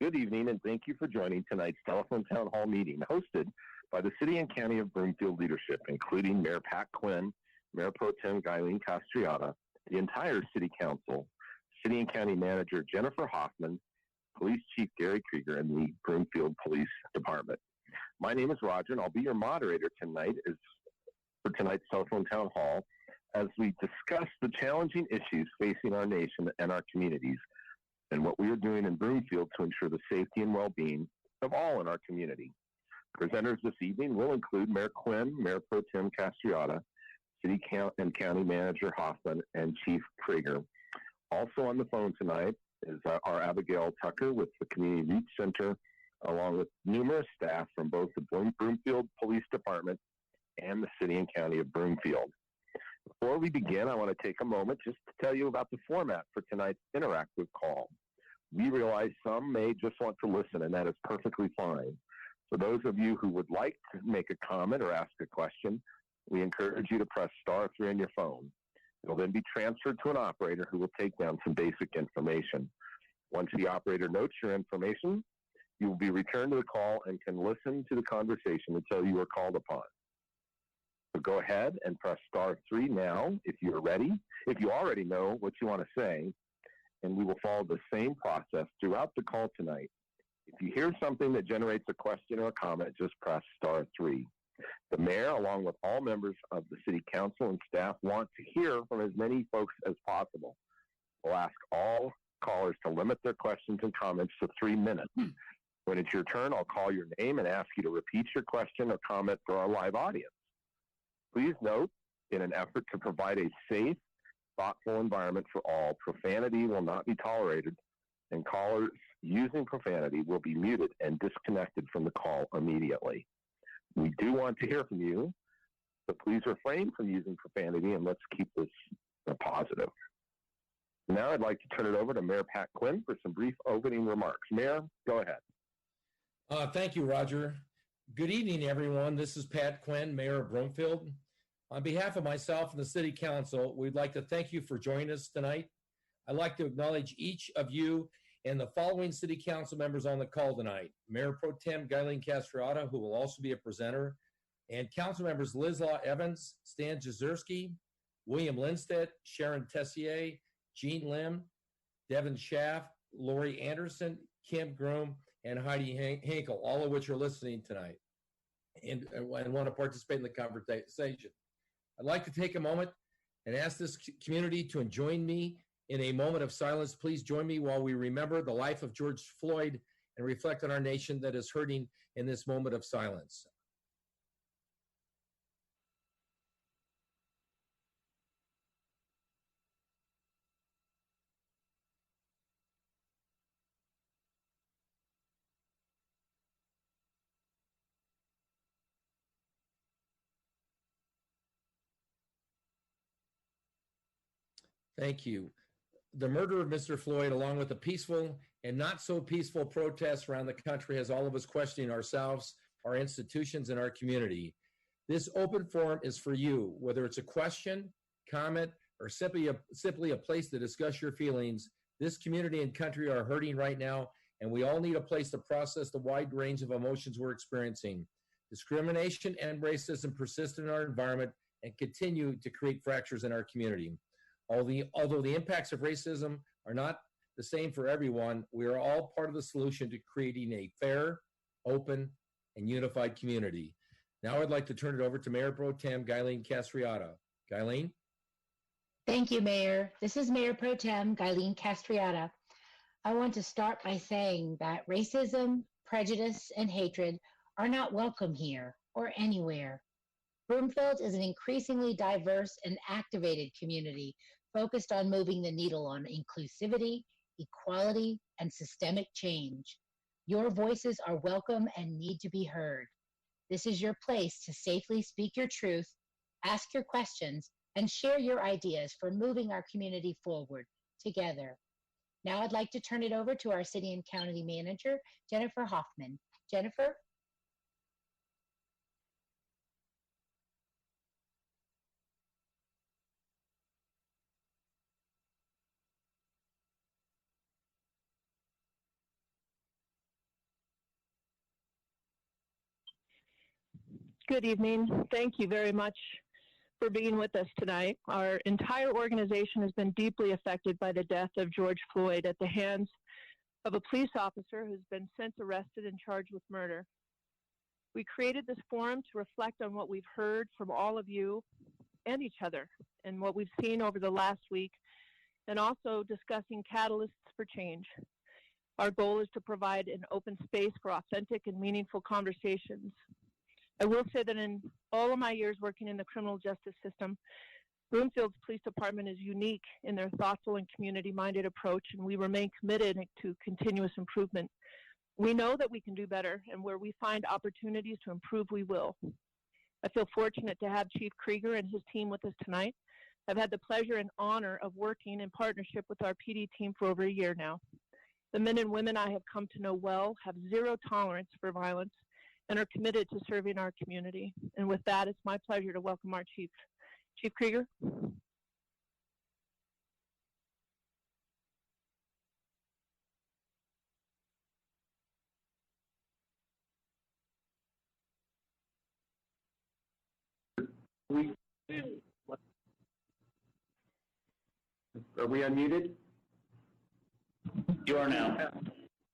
Good evening, and thank you for joining tonight's telephone town hall meeting hosted by the City and County of Broomfield leadership, including Mayor Pat Quinn, Mayor Pro Tem Guylene Castriata, the entire City Council, City and County Manager Jennifer Hoffman, Police Chief Gary Krieger, and the Broomfield Police Department. My name is Roger, and I'll be your moderator tonight for tonight's telephone town hall as we discuss the challenging issues facing our nation and our communities and what we are doing in Broomfield to ensure the safety and well-being of all in our community. Presenters this evening will include Mayor Quinn, Mayor Pro Tem Castriata, City and County Manager Hoffman, and Chief Krieger. Also on the phone tonight is our Abigail Tucker with the Community Reach Center, along with numerous staff from both the Broomfield Police Department and the City and County of Broomfield. Before we begin, I want to take a moment just to tell you about the format for tonight's interactive call. We realize some may just want to listen, and that is perfectly fine. For those of you who would like to make a comment or ask a question, we encourage you to press *3 on your phone. It will then be transferred to an operator who will take down some basic information. Once the operator notes your information, you will be returned to the call and can listen to the conversation until you are called upon. So go ahead and press *3 now if you're ready, if you already know what you want to say, and we will follow the same process throughout the call tonight. If you hear something that generates a question or a comment, just press *3. The mayor, along with all members of the City Council and staff, want to hear from as many folks as possible. We'll ask all callers to limit their questions and comments to 3 minutes. When it's your turn, I'll call your name and ask you to repeat your question or comment for our live audience. Please note, in an effort to provide a safe, thoughtful environment for all, profanity will not be tolerated, and callers using profanity will be muted and disconnected from the call immediately. We do want to hear from you, so please refrain from using profanity, and let's keep this positive. Now I'd like to turn it over to Mayor Pat Quinn for some brief opening remarks. Mayor, go ahead. Thank you, Roger. Good evening, everyone. This is Pat Quinn, Mayor of Broomfield. On behalf of myself and the City Council, we'd like to thank you for joining us tonight. I'd like to acknowledge each of you and the following City Council members on the call tonight: Mayor Pro Tem Guylene Castriata, who will also be a presenter, and Council members Liz Law Evans, Stan Jazerski, William Lindstedt, Sharon Tessier, Jean Lim, Devin Schaff, Lori Anderson, Kim Groom, and Heidi Hinkle, all of which are listening tonight and want to participate in the conversation. I'd like to take a moment and ask this community to join me in a moment of silence. Please join me while we remember the life of George Floyd and reflect on our nation that is hurting in this moment of silence. Thank you. The murder of Mr. Floyd, along with the peaceful and not so peaceful protests around the country, has all of us questioning ourselves, our institutions, and our community. This open forum is for you, whether it's a question, comment, or simply a place to discuss your feelings. This community and country are hurting right now, and we all need a place to process the wide range of emotions we're experiencing. Discrimination and racism persist in our environment and continue to create fractures in our community. Although the impacts of racism are not the same for everyone, we are all part of the solution to creating a fair, open, and unified community. Now I'd like to turn it over to Mayor Pro Tem Guylene Castriata. Guylene? Thank you, Mayor. This is Mayor Pro Tem Guylene Castriata. I want to start by saying that racism, prejudice, and hatred are not welcome here or anywhere. Broomfield is an increasingly diverse and activated community focused on moving the needle on inclusivity, equality, and systemic change. Your voices are welcome and need to be heard. This is your place to safely speak your truth, ask your questions, and share your ideas for moving our community forward together. Now I'd like to turn it over to our City and County Manager, Jennifer Hoffman. Jennifer? Good evening. Thank you very much for being with us tonight. Our entire organization has been deeply affected by the death of George Floyd at the hands of a police officer who's been since arrested and charged with murder. We created this forum to reflect on what we've heard from all of you and each other and what we've seen over the last week, and also discussing catalysts for change. Our goal is to provide an open space for authentic and meaningful conversations. I will say that in all of my years working in the criminal justice system, Broomfield's police department is unique in their thoughtful and community-minded approach, and we remain committed to continuous improvement. We know that we can do better, and where we find opportunities to improve, we will. I feel fortunate to have Chief Krieger and his team with us tonight. I've had the pleasure and honor of working in partnership with our PD team for over a year now. The men and women I have come to know well have zero tolerance for violence and are committed to serving our community. And with that, it's my pleasure to welcome our Chief. Chief Krieger. Are we unmuted? You are now.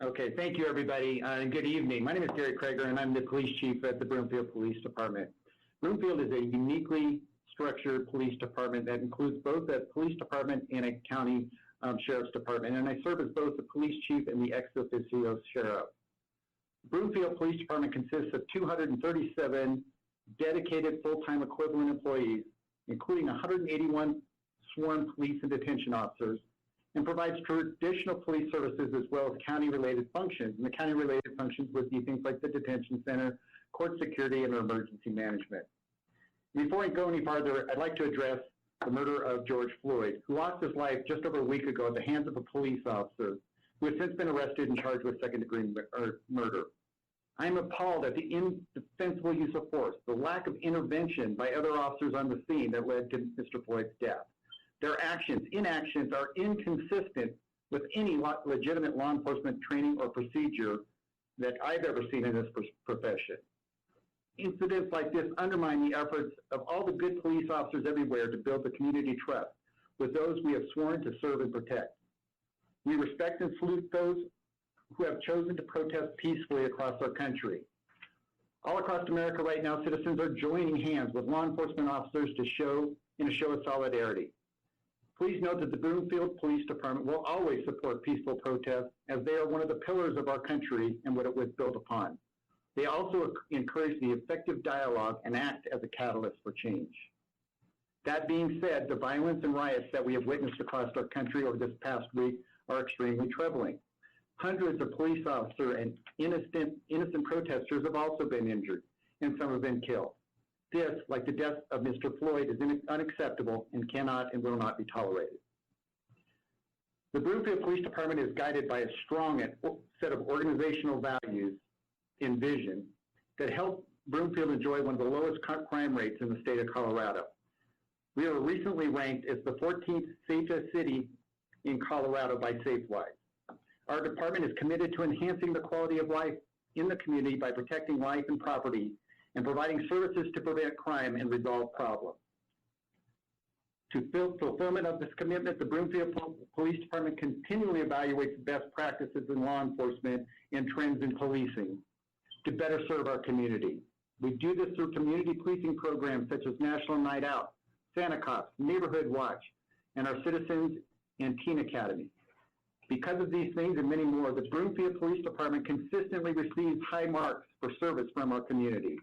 Okay, thank you everybody, and good evening. My name is Gary Krager, and I'm the police chief at the Broomfield Police Department. Broomfield is a uniquely structured police department that includes both a police department and a county sheriff's department, and I serve as both the police chief and the ex officio sheriff. Broomfield Police Department consists of 237 dedicated full-time equivalent employees, including 181 sworn police and detention officers, and provides traditional police services as well as county-related functions. And the county-related functions would be things like the detention center, court security, and emergency management. Before I go any farther, I'd like to address the murder of George Floyd, who lost his life just over a week ago at the hands of a police officer who has since been arrested and charged with second-degree murder. I am appalled at the indefensible use of force, the lack of intervention by other officers on the scene that led to Mr. Floyd's death. Their inactions are inconsistent with any legitimate law enforcement training or procedure that I've ever seen in this profession. Incidents like this undermine the efforts of all the good police officers everywhere to build the community trust with those we have sworn to serve and protect. We respect and salute those who have chosen to protest peacefully across our country. All across America right now, citizens are joining hands with law enforcement officers in a show of solidarity. Please note that the Broomfield Police Department will always support peaceful protests, as they are one of the pillars of our country and what it was built upon. They also encourage the effective dialogue and act as a catalyst for change. That being said, the violence and riots that we have witnessed across our country over this past week are extremely troubling. Hundreds of police officers and innocent protesters have also been injured, and some have been killed. This, like the death of Mr. Floyd, is unacceptable and cannot and will not be tolerated. The Broomfield Police Department is guided by a strong set of organizational values and vision that help Broomfield enjoy one of the lowest crime rates in the state of Colorado. We were recently ranked as the 14th safest city in Colorado by SafeWise. Our department is committed to enhancing the quality of life in the community by protecting life and property and providing services to prevent crime and resolve problems. To fulfillment of this commitment, the Broomfield Police Department continually evaluates best practices in law enforcement and trends in policing to better serve our community. We do this through community policing programs such as National Night Out, Santa Cops, Neighborhood Watch, and our Citizens and Teen Academy. Because of these things and many more, the Broomfield Police Department consistently receives high marks for service from our community.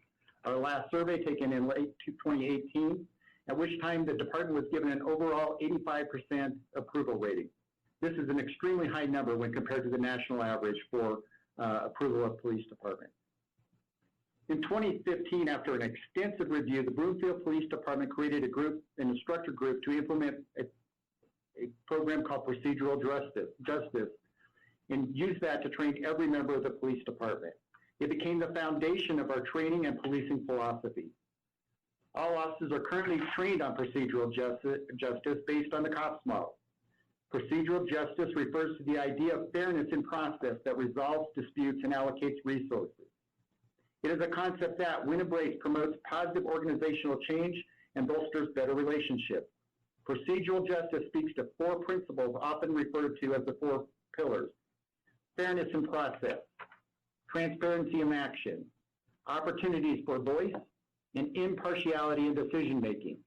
Our last survey, taken in late 2018, at which time the department was given an overall 85% approval rating. This is an extremely high number when compared to the national average for approval of police departments. In 2015, after an extensive review, the Broomfield Police Department created an instructor group to implement a program called Procedural Justice and use that to train every member of the police department. It became the foundation of our training and policing philosophy. All officers are currently trained on procedural justice based on the COPS model. Procedural justice refers to the idea of fairness in process that resolves disputes and allocates resources. It is a concept that, when embraced, promotes positive organizational change and bolsters better relationships. Procedural justice speaks to four principles often referred to as the four pillars: fairness in process, transparency in action, opportunities for voice, and impartiality in decision-making.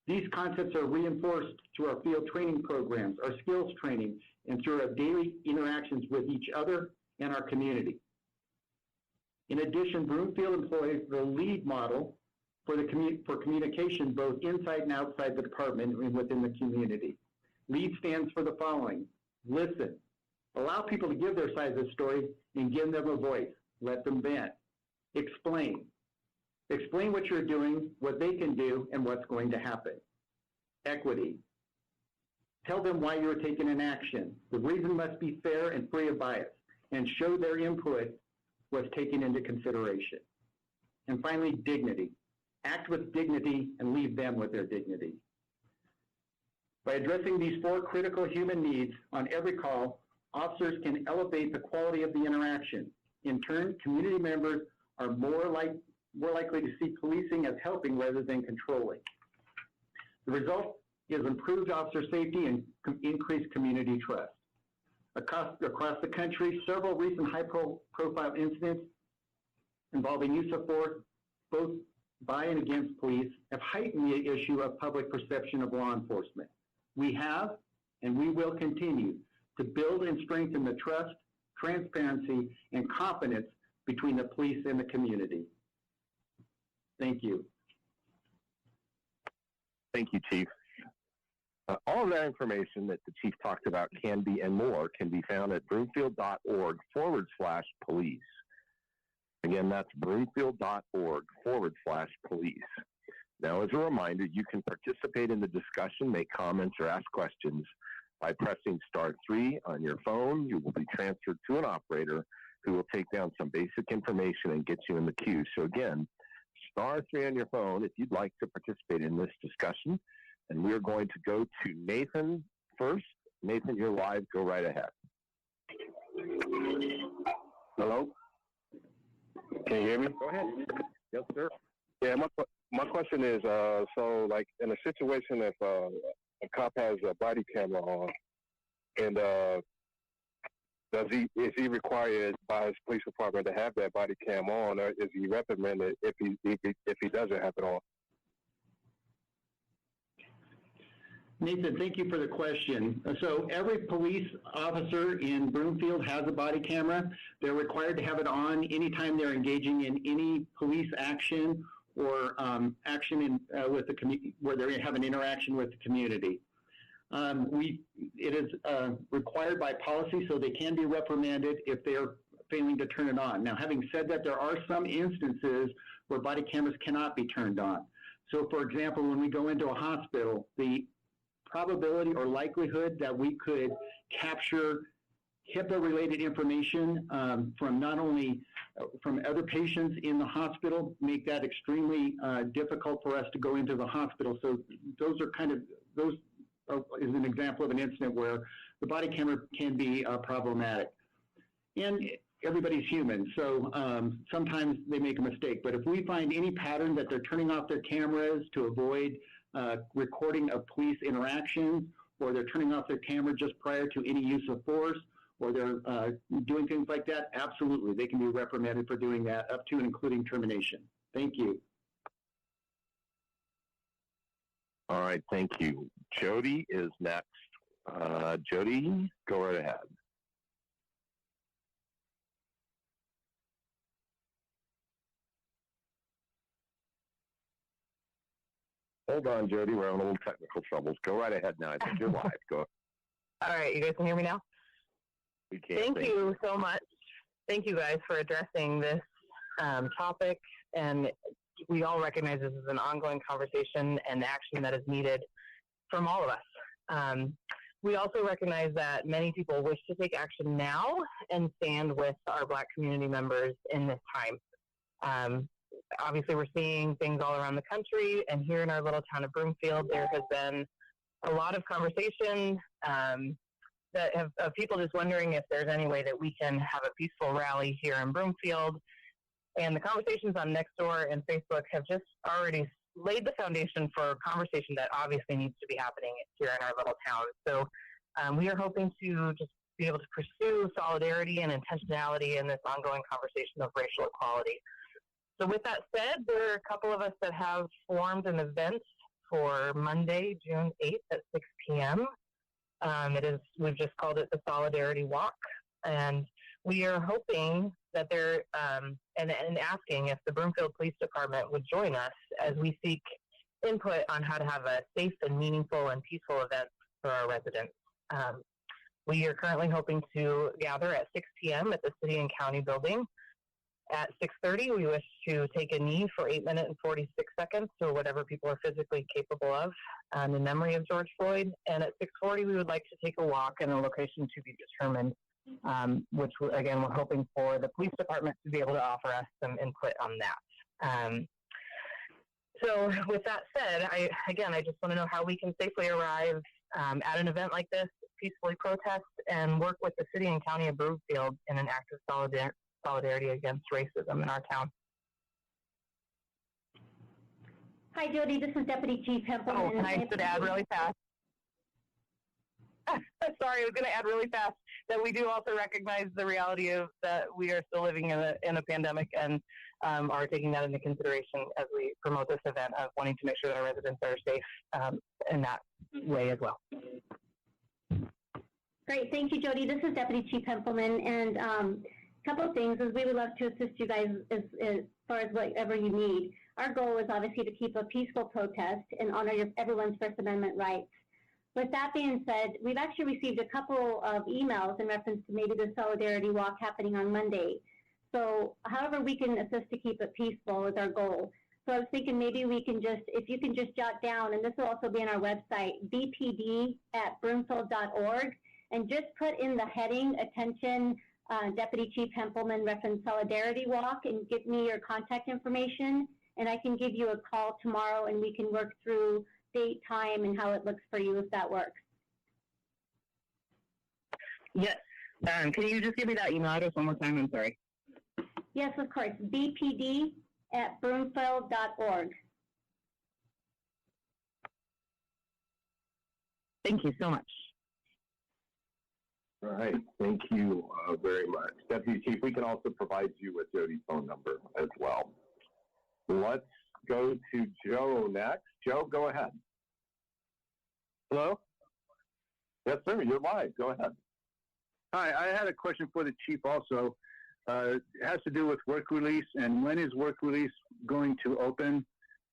These concepts are reinforced through our field training programs, our skills training, and through our daily interactions with each other and our community. In addition, Broomfield employs the LEAD model for communication both inside and outside the department and within the community. LEAD stands for the following: listen, allow people to give their side of the story and give them a voice, let them vent. Explain what you're doing, what they can do, and what's going to happen. Equity, tell them why you're taking an action. The reason must be fair and free of bias, and show their input was taken into consideration. And finally, dignity, act with dignity and leave them with their dignity. By addressing these four critical human needs on every call, officers can elevate the quality of the interaction. In turn, community members are more likely to see policing as helping rather than controlling. The result is improved officer safety and increased community trust. Across the country, several recent high-profile incidents involving use of force, both by and against police, have heightened the issue of public perception of law enforcement. We have, and we will continue to build and strengthen the trust, transparency, and confidence between the police and the community. Thank you. Thank you, Chief. All of that information that the Chief talked about can be, and more, can be found at broomfield.org/police. Again, that's broomfield.org/police. Now, as a reminder, you can participate in the discussion, make comments, or ask questions by pressing *3 on your phone. You will be transferred to an operator who will take down some basic information and get you in the queue. So again, *3 on your phone if you'd like to participate in this discussion. And we're going to go to Nathan first. Nathan, you're live. Go right ahead. Hello? Can you hear me? Go ahead. Yes, sir. Yeah, my question is, so like in a situation if a cop has a body camera on, and is he required by his police department to have that body cam on, or is he reprimanded if he doesn't have it on? Nathan, thank you for the question. So every police officer in Broomfield has a body camera. They're required to have it on anytime they're engaging in any police action or action with the community, where they have an interaction with the community. It is required by policy, so they can be reprimanded if they are failing to turn it on. Now, having said that, there are some instances where body cameras cannot be turned on. So, for example, when we go into a hospital, the probability or likelihood that we could capture HIPAA-related information from not only from other patients in the hospital make that extremely difficult for us to go into the hospital. So those is an example of an incident where the body camera can be problematic. And everybody's human, so sometimes they make a mistake. But if we find any pattern that they're turning off their cameras to avoid recording of police interactions, or they're turning off their camera just prior to any use of force, or they're doing things like that, absolutely, they can be reprimanded for doing that, up to and including termination. Thank you. All right, thank you. Jody is next. Jody, go right ahead. Hold on, Jody. We're having a little technical troubles. Go right ahead now. I think you're live. Go. All right. You guys can hear me now? We can. Thank you so much. Thank you guys for addressing this topic. And we all recognize this is an ongoing conversation and action that is needed from all of us. We also recognize that many people wish to take action now and stand with our Black community members in this time. Obviously, we're seeing things all around the country, and here in our little town of Broomfield, there has been a lot of conversation of people just wondering if there's any way that we can have a peaceful rally here in Broomfield. And the conversations on Nextdoor and Facebook have just already laid the foundation for a conversation that obviously needs to be happening here in our little town. So we are hoping to just be able to pursue solidarity and intentionality in this ongoing conversation of racial equality. So with that said, there are a couple of us that have formed an event for Monday, June 8th at 6 p.m. We've just called it the Solidarity Walk. And we are hoping that and asking if the Broomfield Police Department would join us as we seek input on how to have a safe and meaningful and peaceful event for our residents. We are currently hoping to gather at 6 p.m. at the City and County Building. At 6:30, we wish to take a knee for 8 minutes and 46 seconds, or whatever people are physically capable of, in memory of George Floyd. And at 6:40, we would like to take a walk in a location to be determined, which, again, we're hoping for the police department to be able to offer us some input on that. So with that said, I just want to know how we can safely arrive at an event like this, peacefully protest, and work with the City and County of Broomfield in an act of solidarity against racism in our town. Hi, Jody. This is Deputy Chief Hempel. Oh, and I should add really fast. Sorry, I was going to add really fast that we do also recognize the reality of that we are still living in a pandemic, and are taking that into consideration as we promote this event of wanting to make sure that our residents are safe in that way as well. Great. Thank you, Jody. This is Deputy Chief Hempelman. And a couple of things is we would love to assist you guys as far as whatever you need. Our goal is obviously to keep a peaceful protest and honor everyone's First Amendment rights. With that being said, we've actually received a couple of emails in reference to maybe the Solidarity Walk happening on Monday. So however we can assist to keep it peaceful is our goal. So I was thinking maybe we can just, if you can just jot down, and this will also be on our website, bpd@broomfield.org, and just put in the heading, attention, Deputy Chief Hempelman reference Solidarity Walk, and give me your contact information, and I can give you a call tomorrow and we can work through date, time, and how it looks for you if that works. Yes. Can you just give me that email address one more time? I'm sorry. Yes, of course. bpd@broomfield.org. Thank you so much. All right. Thank you very much. Deputy Chief, we can also provide you with Jody's phone number as well. Let's go to Joe next. Joe, go ahead. Hello? Yes, sir. You're live. Go ahead. Hi, I had a question for the chief also. It has to do with work release, and when is work release going to open,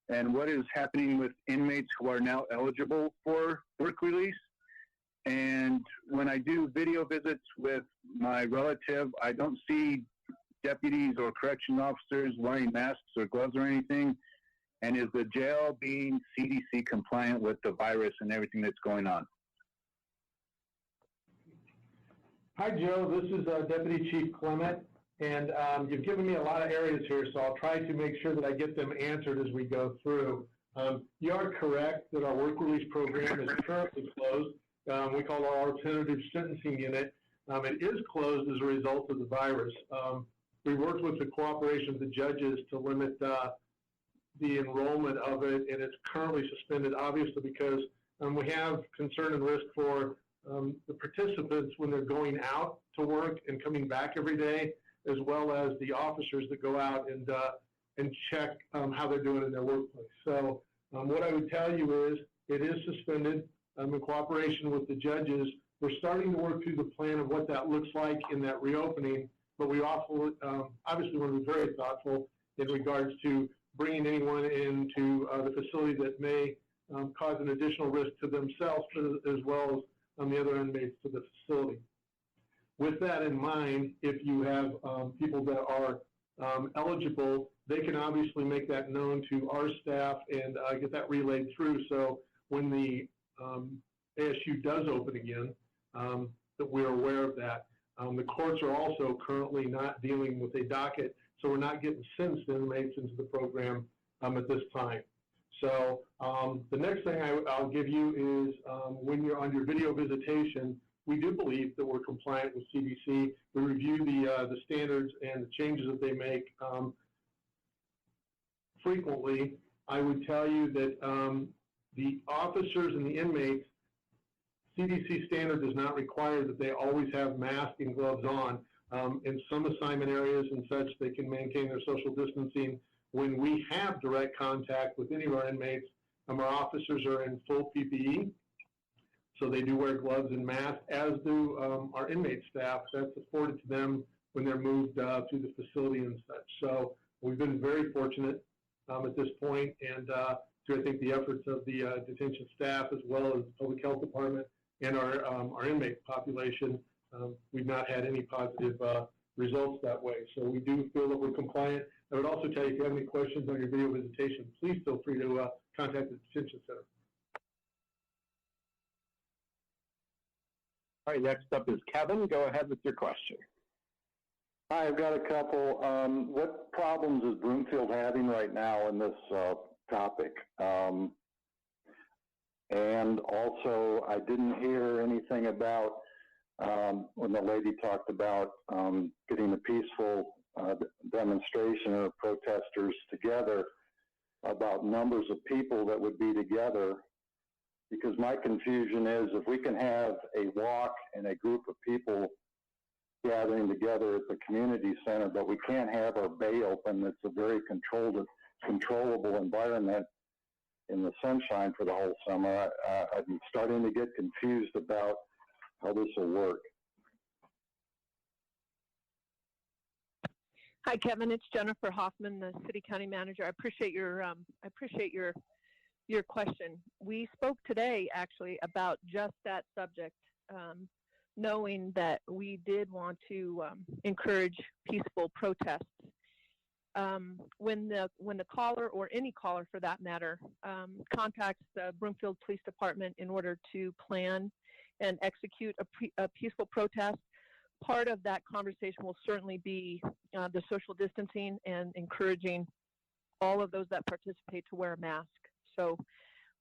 and what is happening with inmates who are now eligible for work release. And when I do video visits with my relative, I don't see deputies or correction officers wearing masks or gloves or anything. And is the jail being CDC compliant with the virus and everything that's going on? Hi, Joe. This is Deputy Chief Clement, and you've given me a lot of areas here, so I'll try to make sure that I get them answered as we go through. You are correct that our work release program is currently closed. We call our alternative sentencing unit. It is closed as a result of the virus. We worked with the cooperation of the judges to limit the enrollment of it, and it's currently suspended, obviously, because we have concern and risk for the participants when they're going out to work and coming back every day, as well as the officers that go out and check how they're doing in their workplace. So what I would tell you is it is suspended in cooperation with the judges. We're starting to work through the plan of what that looks like in that reopening, but we also obviously want to be very thoughtful in regards to bringing anyone into the facility that may cause an additional risk to themselves as well as the other inmates to the facility. With that in mind, if you have people that are eligible, they can obviously make that known to our staff and get that relayed through. So when the ASU does open again, that we're aware of that. The courts are also currently not dealing with a docket, so we're not getting sentenced inmates into the program at this time. So the next thing I'll give you is when you're on your video visitation, we do believe that we're compliant with CDC. We review the standards and the changes that they make frequently. I would tell you that the officers and the inmates, CDC standard does not require that they always have masks and gloves on. In some assignment areas and such, they can maintain their social distancing. When we have direct contact with any of our inmates, our officers are in full PPE, so they do wear gloves and masks, as do our inmate staff. That's afforded to them when they're moved through the facility and such. So we've been very fortunate at this point, and through I think the efforts of the detention staff as well as the public health department and our inmate population, we've not had any positive results that way. So we do feel that we're compliant. I would also tell you, if you have any questions on your video visitation, please feel free to contact the detention center. All right, next up is Kevin. Go ahead with your question. Hi, I've got a couple. What problems is Broomfield having right now in this topic? And also, I didn't hear anything about when the lady talked about getting a peaceful demonstration or protesters together, about numbers of people that would be together. Because my confusion is, if we can have a walk and a group of people gathering together at the community center, but we can't have our bay open, it's a very controllable environment in the sunshine for the whole summer. I'm starting to get confused about how this will work. Hi, Kevin. It's Jennifer Hoffman, the City County Manager. I appreciate your question. We spoke today actually about just that subject, knowing that we did want to encourage peaceful protests. When the caller, or any caller for that matter, contacts the Broomfield Police Department in order to plan and execute a peaceful protest, part of that conversation will certainly be the social distancing and encouraging all of those that participate to wear a mask. So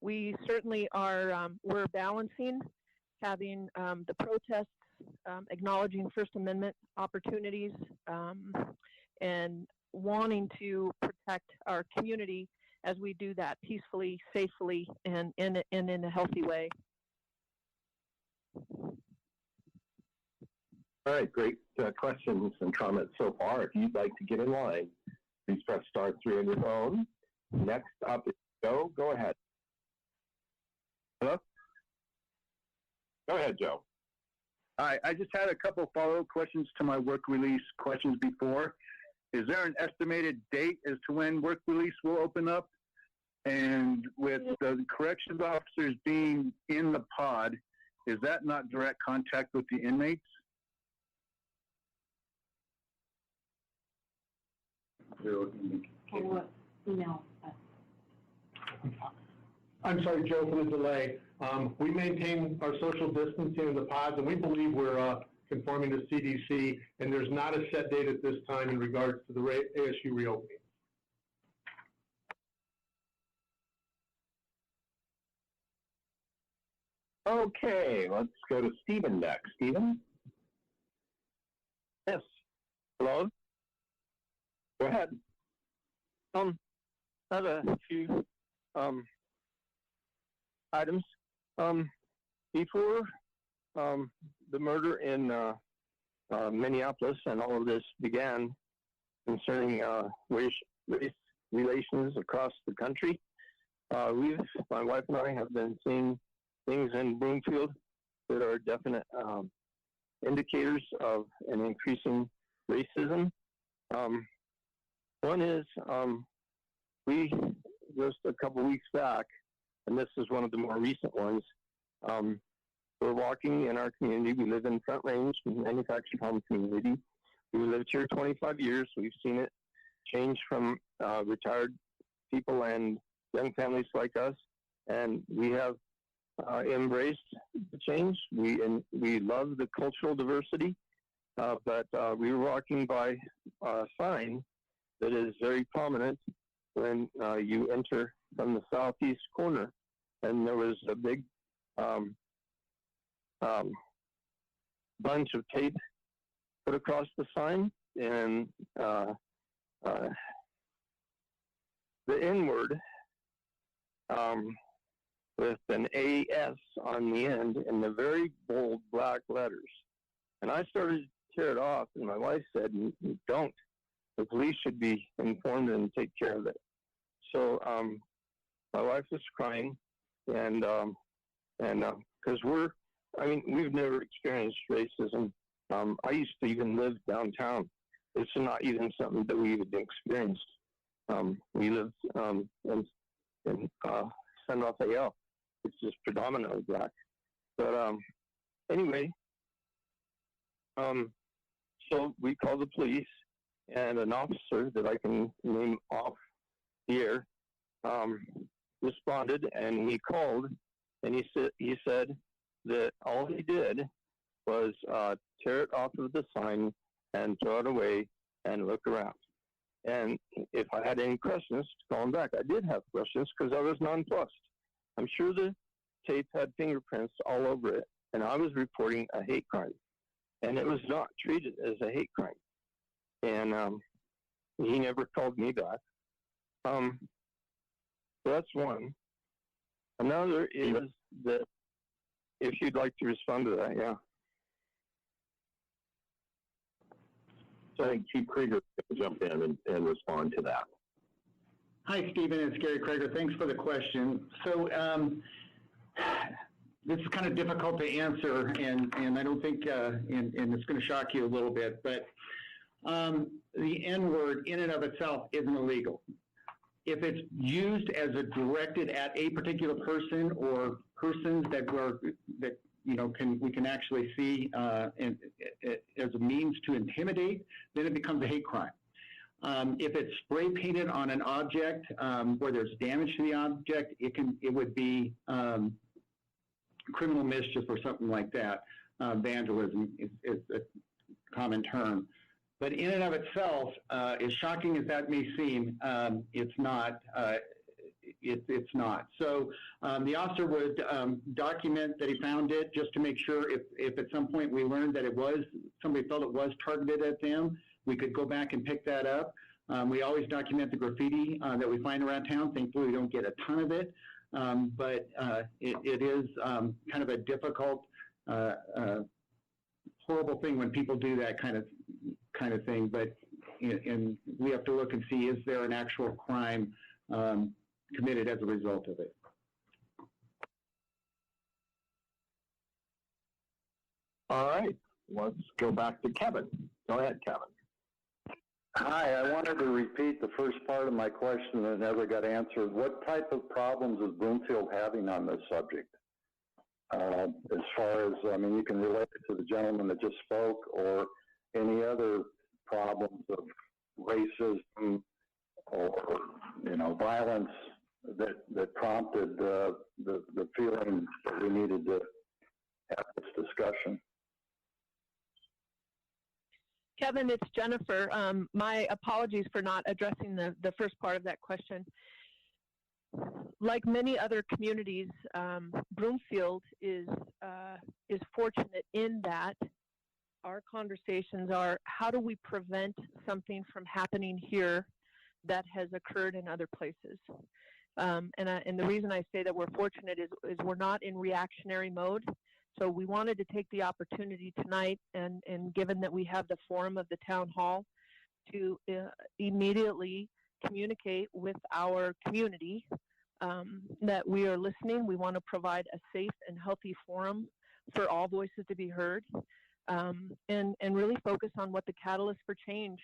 we certainly are, we're balancing having the protests, acknowledging First Amendment opportunities, and wanting to protect our community as we do that peacefully, safely, and in a healthy way. All right, great questions and comments so far. If you'd like to get in line, please press *3 on your phone. Next up is Joe. Go ahead. Hello? Go ahead, Joe. Hi, I just had a couple follow-up questions to my work release questions before. Is there an estimated date as to when work release will open up? And with the corrections officers being in the pod, is that not direct contact with the inmates? No. I'm sorry, Joe, for the delay. We maintain our social distancing in the pods, and we believe we're conforming to CDC, and there's not a set date at this time in regards to the ASU reopening. Okay, let's go to Stephen next. Stephen? Yes. Hello? Go ahead. I have a few items. Before the murder in Minneapolis and all of this began concerning race relations across the country, my wife and I have been seeing things in Broomfield that are definite indicators of an increasing racism. One is we just a couple weeks back, and this is one of the more recent ones, we're walking in our community. We live in Front Range, manufactured home community. We lived here 25 years. We've seen it change from retired people and young families like us, and we have embraced the change. We love the cultural diversity, but we were walking by a sign that is very prominent when you enter from the southeast corner, and there was a big bunch of tape put across the sign, and the N word with an AS on the end in the very bold black letters. And I started to tear it off, and my wife said, don't. The police should be informed and take care of it. So my wife was crying, and because we've never experienced racism. I used to even live downtown. It's not even something that we even experienced. We lived in San Rafael, which is predominantly black. But anyway, so we called the police, and an officer that I can name off here responded, and he called, and he said that all he did was tear it off of the sign and throw it away and look around. And if I had any questions, to call him back. I did have questions because I was nonplussed. I'm sure the tape had fingerprints all over it, and I was reporting a hate crime, and it was not treated as a hate crime. And he never called me back. So that's one. Another is that, if you'd like to respond to that, yeah. So I think Chief Krieger can jump in and respond to that. Hi, Stephen. It's Gary Krieger. Thanks for the question. So this is kind of difficult to answer, and I don't think, and it's going to shock you a little bit, but the N-word in and of itself isn't illegal. If it's used as a directed at a particular person or persons that we can actually see as a means to intimidate, then it becomes a hate crime. If it's spray painted on an object where there's damage to the object, it would be criminal mischief or something like that. Vandalism is a common term. But in and of itself, as shocking as that may seem, it's not. It's not. So the officer would document that he found it just to make sure if at some point we learned that somebody felt it was targeted at them, we could go back and pick that up. We always document the graffiti that we find around town. Thankfully, we don't get a ton of it, but it is kind of a difficult, horrible thing when people do that kind of thing. But and we have to look and see, is there an actual crime committed as a result of it? All right, let's go back to Kevin. Go ahead, Kevin. Hi, I wanted to repeat the first part of my question that never got answered. What type of problems is Broomfield having on this subject? As far as, you can relate it to the gentleman that just spoke, or any other problems of racism or, violence that prompted the feeling that we needed to have this discussion. Kevin, it's Jennifer. My apologies for not addressing the first part of that question. Like many other communities, Broomfield is fortunate in that our conversations are, how do we prevent something from happening here that has occurred in other places? And the reason I say that we're fortunate is we're not in reactionary mode. So we wanted to take the opportunity tonight, and given that we have the forum of the town hall, to immediately communicate with our community that we are listening. We want to provide a safe and healthy forum for all voices to be heard, and really focus on what the catalyst for change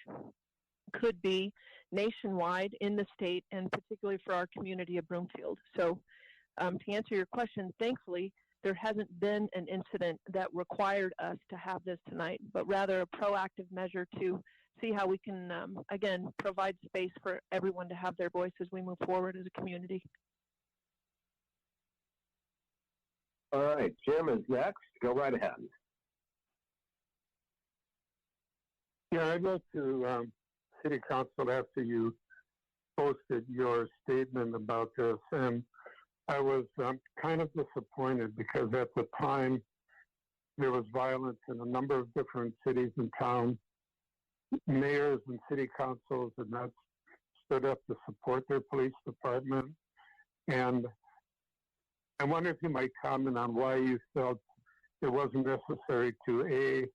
could be nationwide in the state, and particularly for our community of Broomfield. So to answer your question, thankfully, there hasn't been an incident that required us to have this tonight, but rather a proactive measure to see how we can, again, provide space for everyone to have their voice as we move forward as a community. All right, Jim is next. Go right ahead. Yeah, I'd like to City Council, after you posted your statement about this, and I was kind of disappointed because at the time there was violence in a number of different cities and towns. Mayors and city councils had not stood up to support their police department. And I wonder if you might comment on why you felt it wasn't necessary to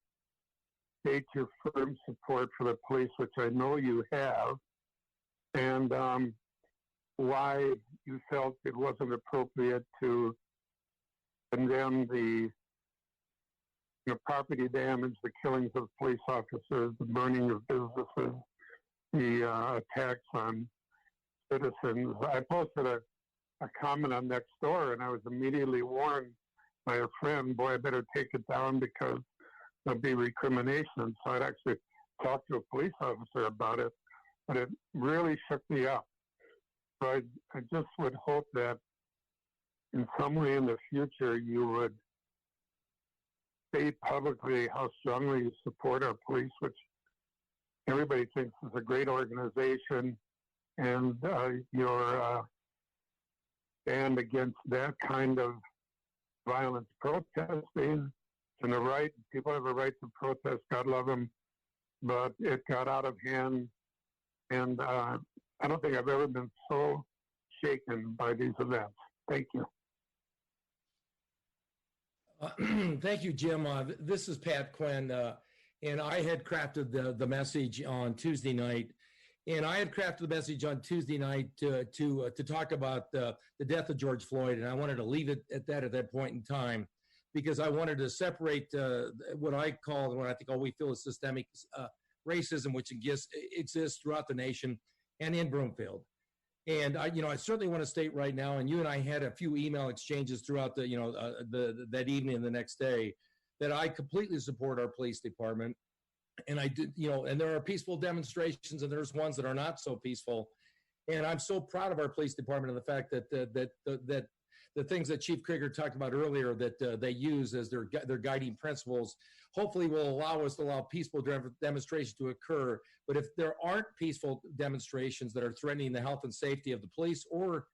state your firm support for the police, which I know you have, and why you felt it wasn't appropriate to condemn the property damage, the killings of police officers, the burning of businesses, the attacks on citizens. I posted a comment on Nextdoor, and I was immediately warned by a friend, boy, I better take it down because there'll be recrimination. So I'd actually talked to a police officer about it, but it really shook me up. So I just would hope that in some way in the future you would state publicly how strongly you support our police, which everybody thinks is a great organization, and your stand against that kind of violence protesting. And the right, people have a right to protest, God love them, but it got out of hand, and I don't think I've ever been so shaken by these events. Thank you. Thank you, Jim. This is Pat Quinn, and I had crafted the message on Tuesday night. And I had crafted the message on Tuesday night to talk about the death of George Floyd, and I wanted to leave it at that point in time, because I wanted to separate what I call, what I think all we feel is systemic racism, which exists throughout the nation and in Broomfield. And I certainly want to state right now, and you and I had a few email exchanges throughout that evening and the next day, that I completely support our police department. And I did, and there are peaceful demonstrations, and there's ones that are not so peaceful. And I'm so proud of our police department and the fact that the things that Chief Krieger talked about earlier that they use as their guiding principles, hopefully will allow us to allow peaceful demonstrations to occur. But if there aren't peaceful demonstrations that are threatening the health and safety of the police or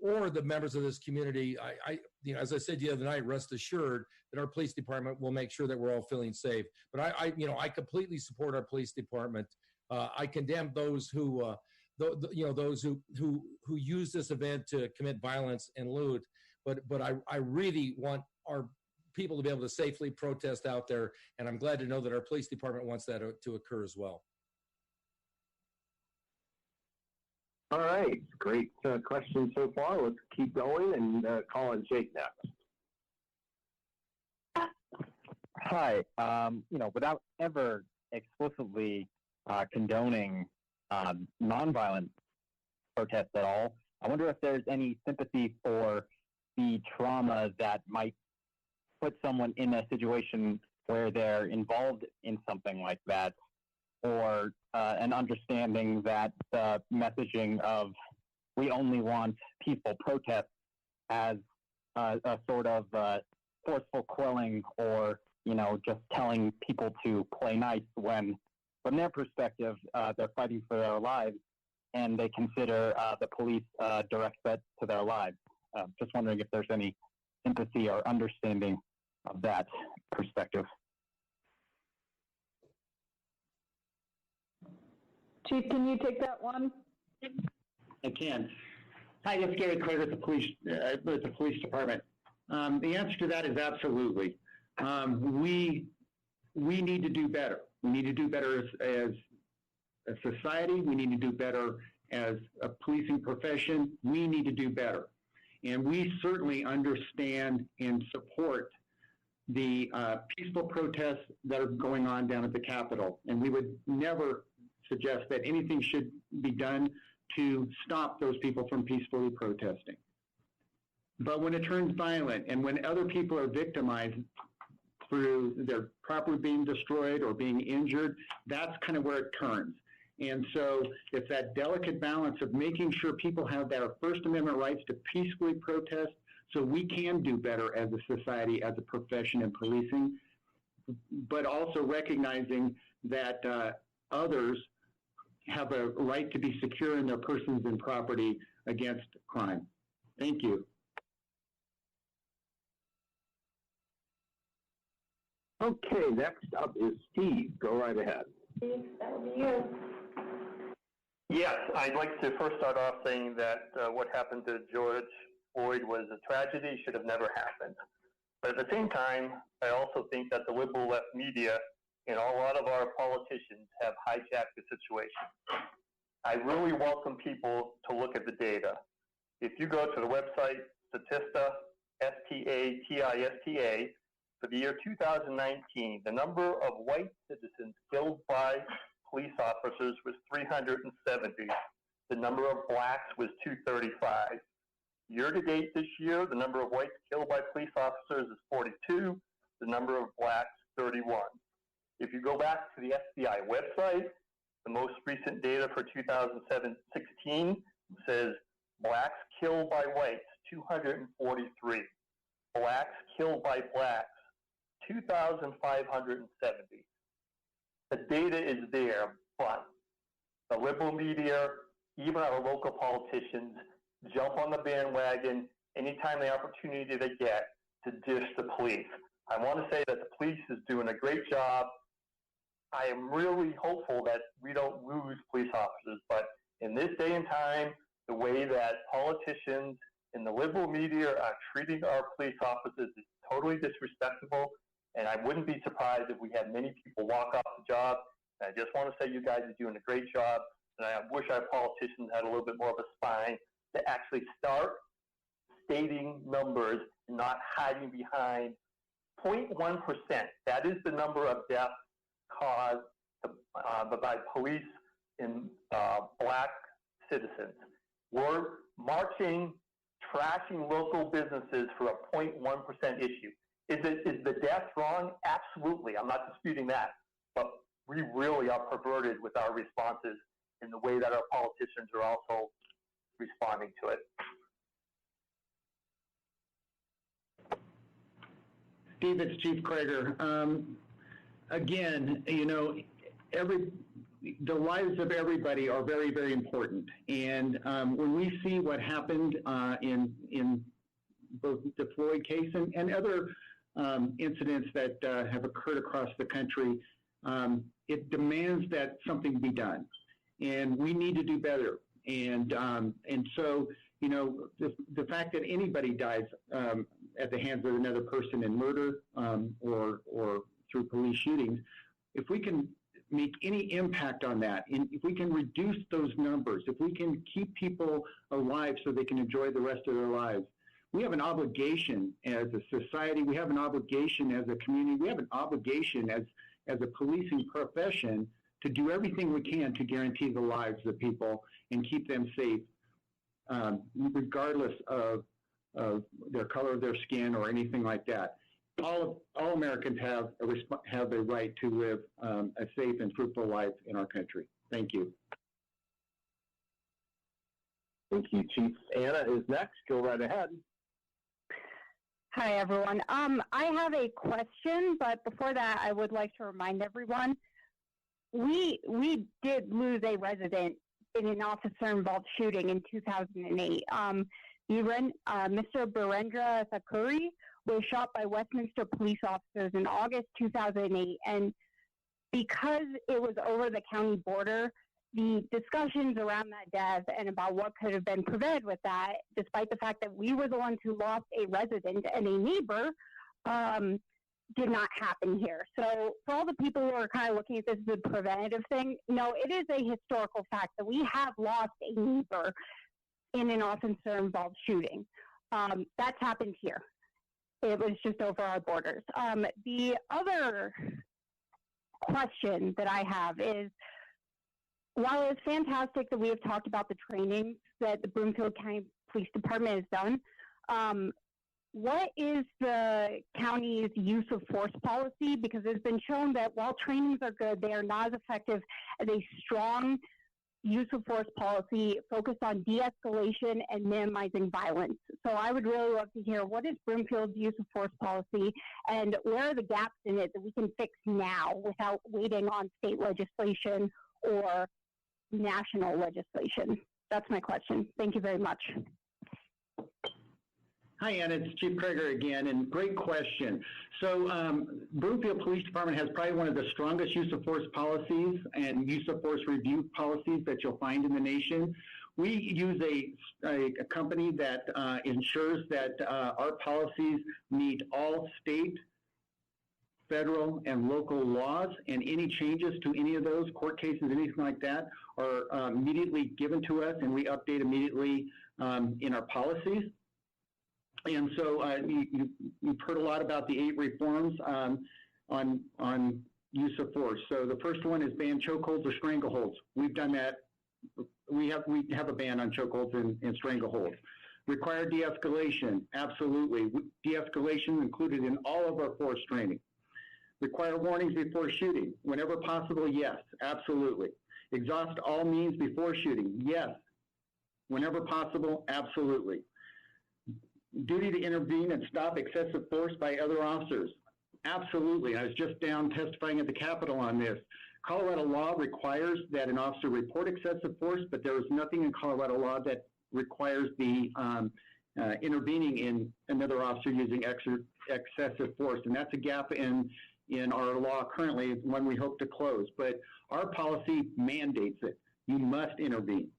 the members of this community, I as I said the other night, rest assured that our police department will make sure that we're all feeling safe. But I completely support our police department. I condemn those who those who use this event to commit violence and loot. But I really want our people to be able to safely protest out there, and I'm glad to know that our police department wants that to occur as well. All right, great question so far. Let's keep going and call on Jake next. Hi. Without ever explicitly condoning nonviolent protests at all, I wonder if there's any sympathy for the trauma that might put someone in a situation where they're involved in something like that, or an understanding that the messaging of we only want peaceful protests as a sort of forceful quelling, or just telling people to play nice when from their perspective they're fighting for their lives and they consider the police a direct threat to their lives. Just wondering if there's any sympathy or understanding of that perspective. Chief, can you take that one? I can. Hi, this is Gary Krager at the police department. The answer to that is absolutely. We need to do better. We need to do better as a society. We need to do better as a policing profession. We need to do better. And we certainly understand and support the peaceful protests that are going on down at the Capitol. And we would never suggest that anything should be done to stop those people from peacefully protesting. But when it turns violent and when other people are victimized through their property being destroyed or being injured, that's kind of where it turns. And so it's that delicate balance of making sure people have their First Amendment rights to peacefully protest so we can do better as a society, as a profession in policing, but also recognizing that others have a right to be secure in their persons and property against crime. Thank you. Okay, next up is Steve. Go right ahead. Steve, that would be you. Yes, I'd like to first start off saying that what happened to George Floyd was a tragedy, should have never happened. But at the same time, I also think that the liberal left media and a lot of our politicians have hijacked the situation. I really welcome people to look at the data. If you go to the website Statista, S-T-A-T-I-S-T-A, for the year 2019, the number of white citizens killed by police officers was 370. The number of blacks was 235. Year to date this year, the number of whites killed by police officers is 42. The number of blacks, 31. If you go back to the FBI website, the most recent data for 2016 says blacks killed by whites, 243. Blacks killed by blacks, 2,570. The data is there, but the liberal media, even our local politicians, jump on the bandwagon anytime the opportunity they get to dish the police. I want to say that the police is doing a great job. I am really hopeful that we don't lose police officers, but in this day and time, the way that politicians and the liberal media are treating our police officers is totally disrespectful, and I wouldn't be surprised if we had many people walk off the job. And I just want to say you guys are doing a great job, and I wish our politicians had a little bit more of a spine to actually start stating numbers, not hiding behind 0.1%. That is the number of deaths caused by police in black citizens. We're marching, trashing local businesses for a 0.1% issue. Is the death wrong? Absolutely. I'm not disputing that. But we really are perverted with our responses in the way that our politicians are also responding to it. Steve, it's Chief Krager. Again, you know, the lives of everybody are very, very important. And when we see what happened in both the Floyd case and other incidents that have occurred across the country, it demands that something be done. And we need to do better. And so, you know, the fact that anybody dies at the hands of another person in murder or through police shootings, if we can make any impact on that, and if we can reduce those numbers, if we can keep people alive so they can enjoy the rest of their lives, we have an obligation as a society, we have an obligation as a community, we have an obligation as a policing profession to do everything we can to guarantee the lives of people and keep them safe, regardless of their color of their skin or anything like that. All Americans have a right to live a safe and fruitful life in our country. Thank you. Thank you, Chief. Anna is next. Go right ahead. Hi, everyone. I have a question, but before that, I would like to remind everyone, we did lose a resident in an officer-involved shooting in 2008. Mr. Birendra Thakuri was shot by Westminster police officers in August 2008, and because it was over the county border, the discussions around that death and about what could have been prevented with that, despite the fact that we were the ones who lost a resident and a neighbor, did not happen here. So for all the people who are kind of looking at this as a preventative thing, no, it is a historical fact that we have lost a neighbor in an officer-involved shooting. That's happened here. It was just over our borders. The other question that I have is, while it's fantastic that we have talked about the training that the Broomfield County Police Department has done, what is the county's use of force policy? Because it's been shown that while trainings are good, they are not as effective as a strong use of force policy focused on de-escalation and minimizing violence. So I would really love to hear, what is Broomfield's use of force policy, and where are the gaps in it that we can fix now without waiting on state legislation or national legislation? That's my question. Thank you very much. Hi, Anna. It's Chief Kreger again, and great question. So Broomfield Police Department has probably one of the strongest use of force policies and use of force review policies that you'll find in the nation. We use a company that ensures that our policies meet all state, federal, and local laws, and any changes to any of those, court cases, anything like that, are immediately given to us, and we update immediately in our policies. And so you've heard a lot about the 8 reforms on use of force. So the first one is ban chokeholds or strangleholds. We've done that. We have a ban on chokeholds and strangleholds. Require de-escalation, absolutely. De-escalation included in all of our force training. Require warnings before shooting. Whenever possible, yes, absolutely. Exhaust all means before shooting, yes. Whenever possible, absolutely. Duty to intervene and stop excessive force by other officers. Absolutely. I was just down testifying at the Capitol on this. Colorado law requires that an officer report excessive force, but there is nothing in Colorado law that requires the intervening in another officer using excessive force. And that's a gap in our law currently, one we hope to close. But our policy mandates it. You must intervene.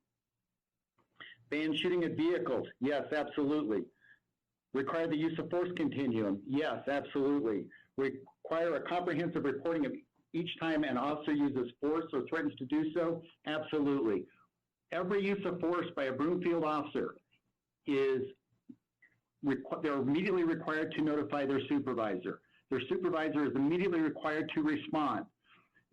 Ban shooting at vehicles. Yes, absolutely. Require the use of force continuum. Yes, absolutely. Require a comprehensive reporting of each time an officer uses force or threatens to do so. Absolutely. Every use of force by a Broomfield officer they're immediately required to notify their supervisor. Their supervisor is immediately required to respond.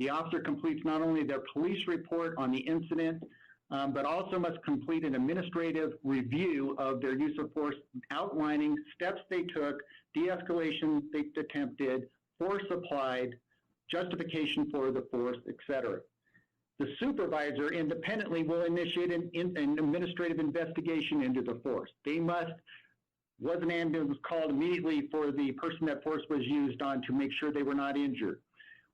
The officer completes not only their police report on the incident, but also must complete an administrative review of their use of force, outlining steps they took, de-escalation they attempted, force applied, justification for the force, etc. The supervisor independently will initiate an administrative investigation into the force. They must, was an ambulance called immediately for the person that force was used on to make sure they were not injured?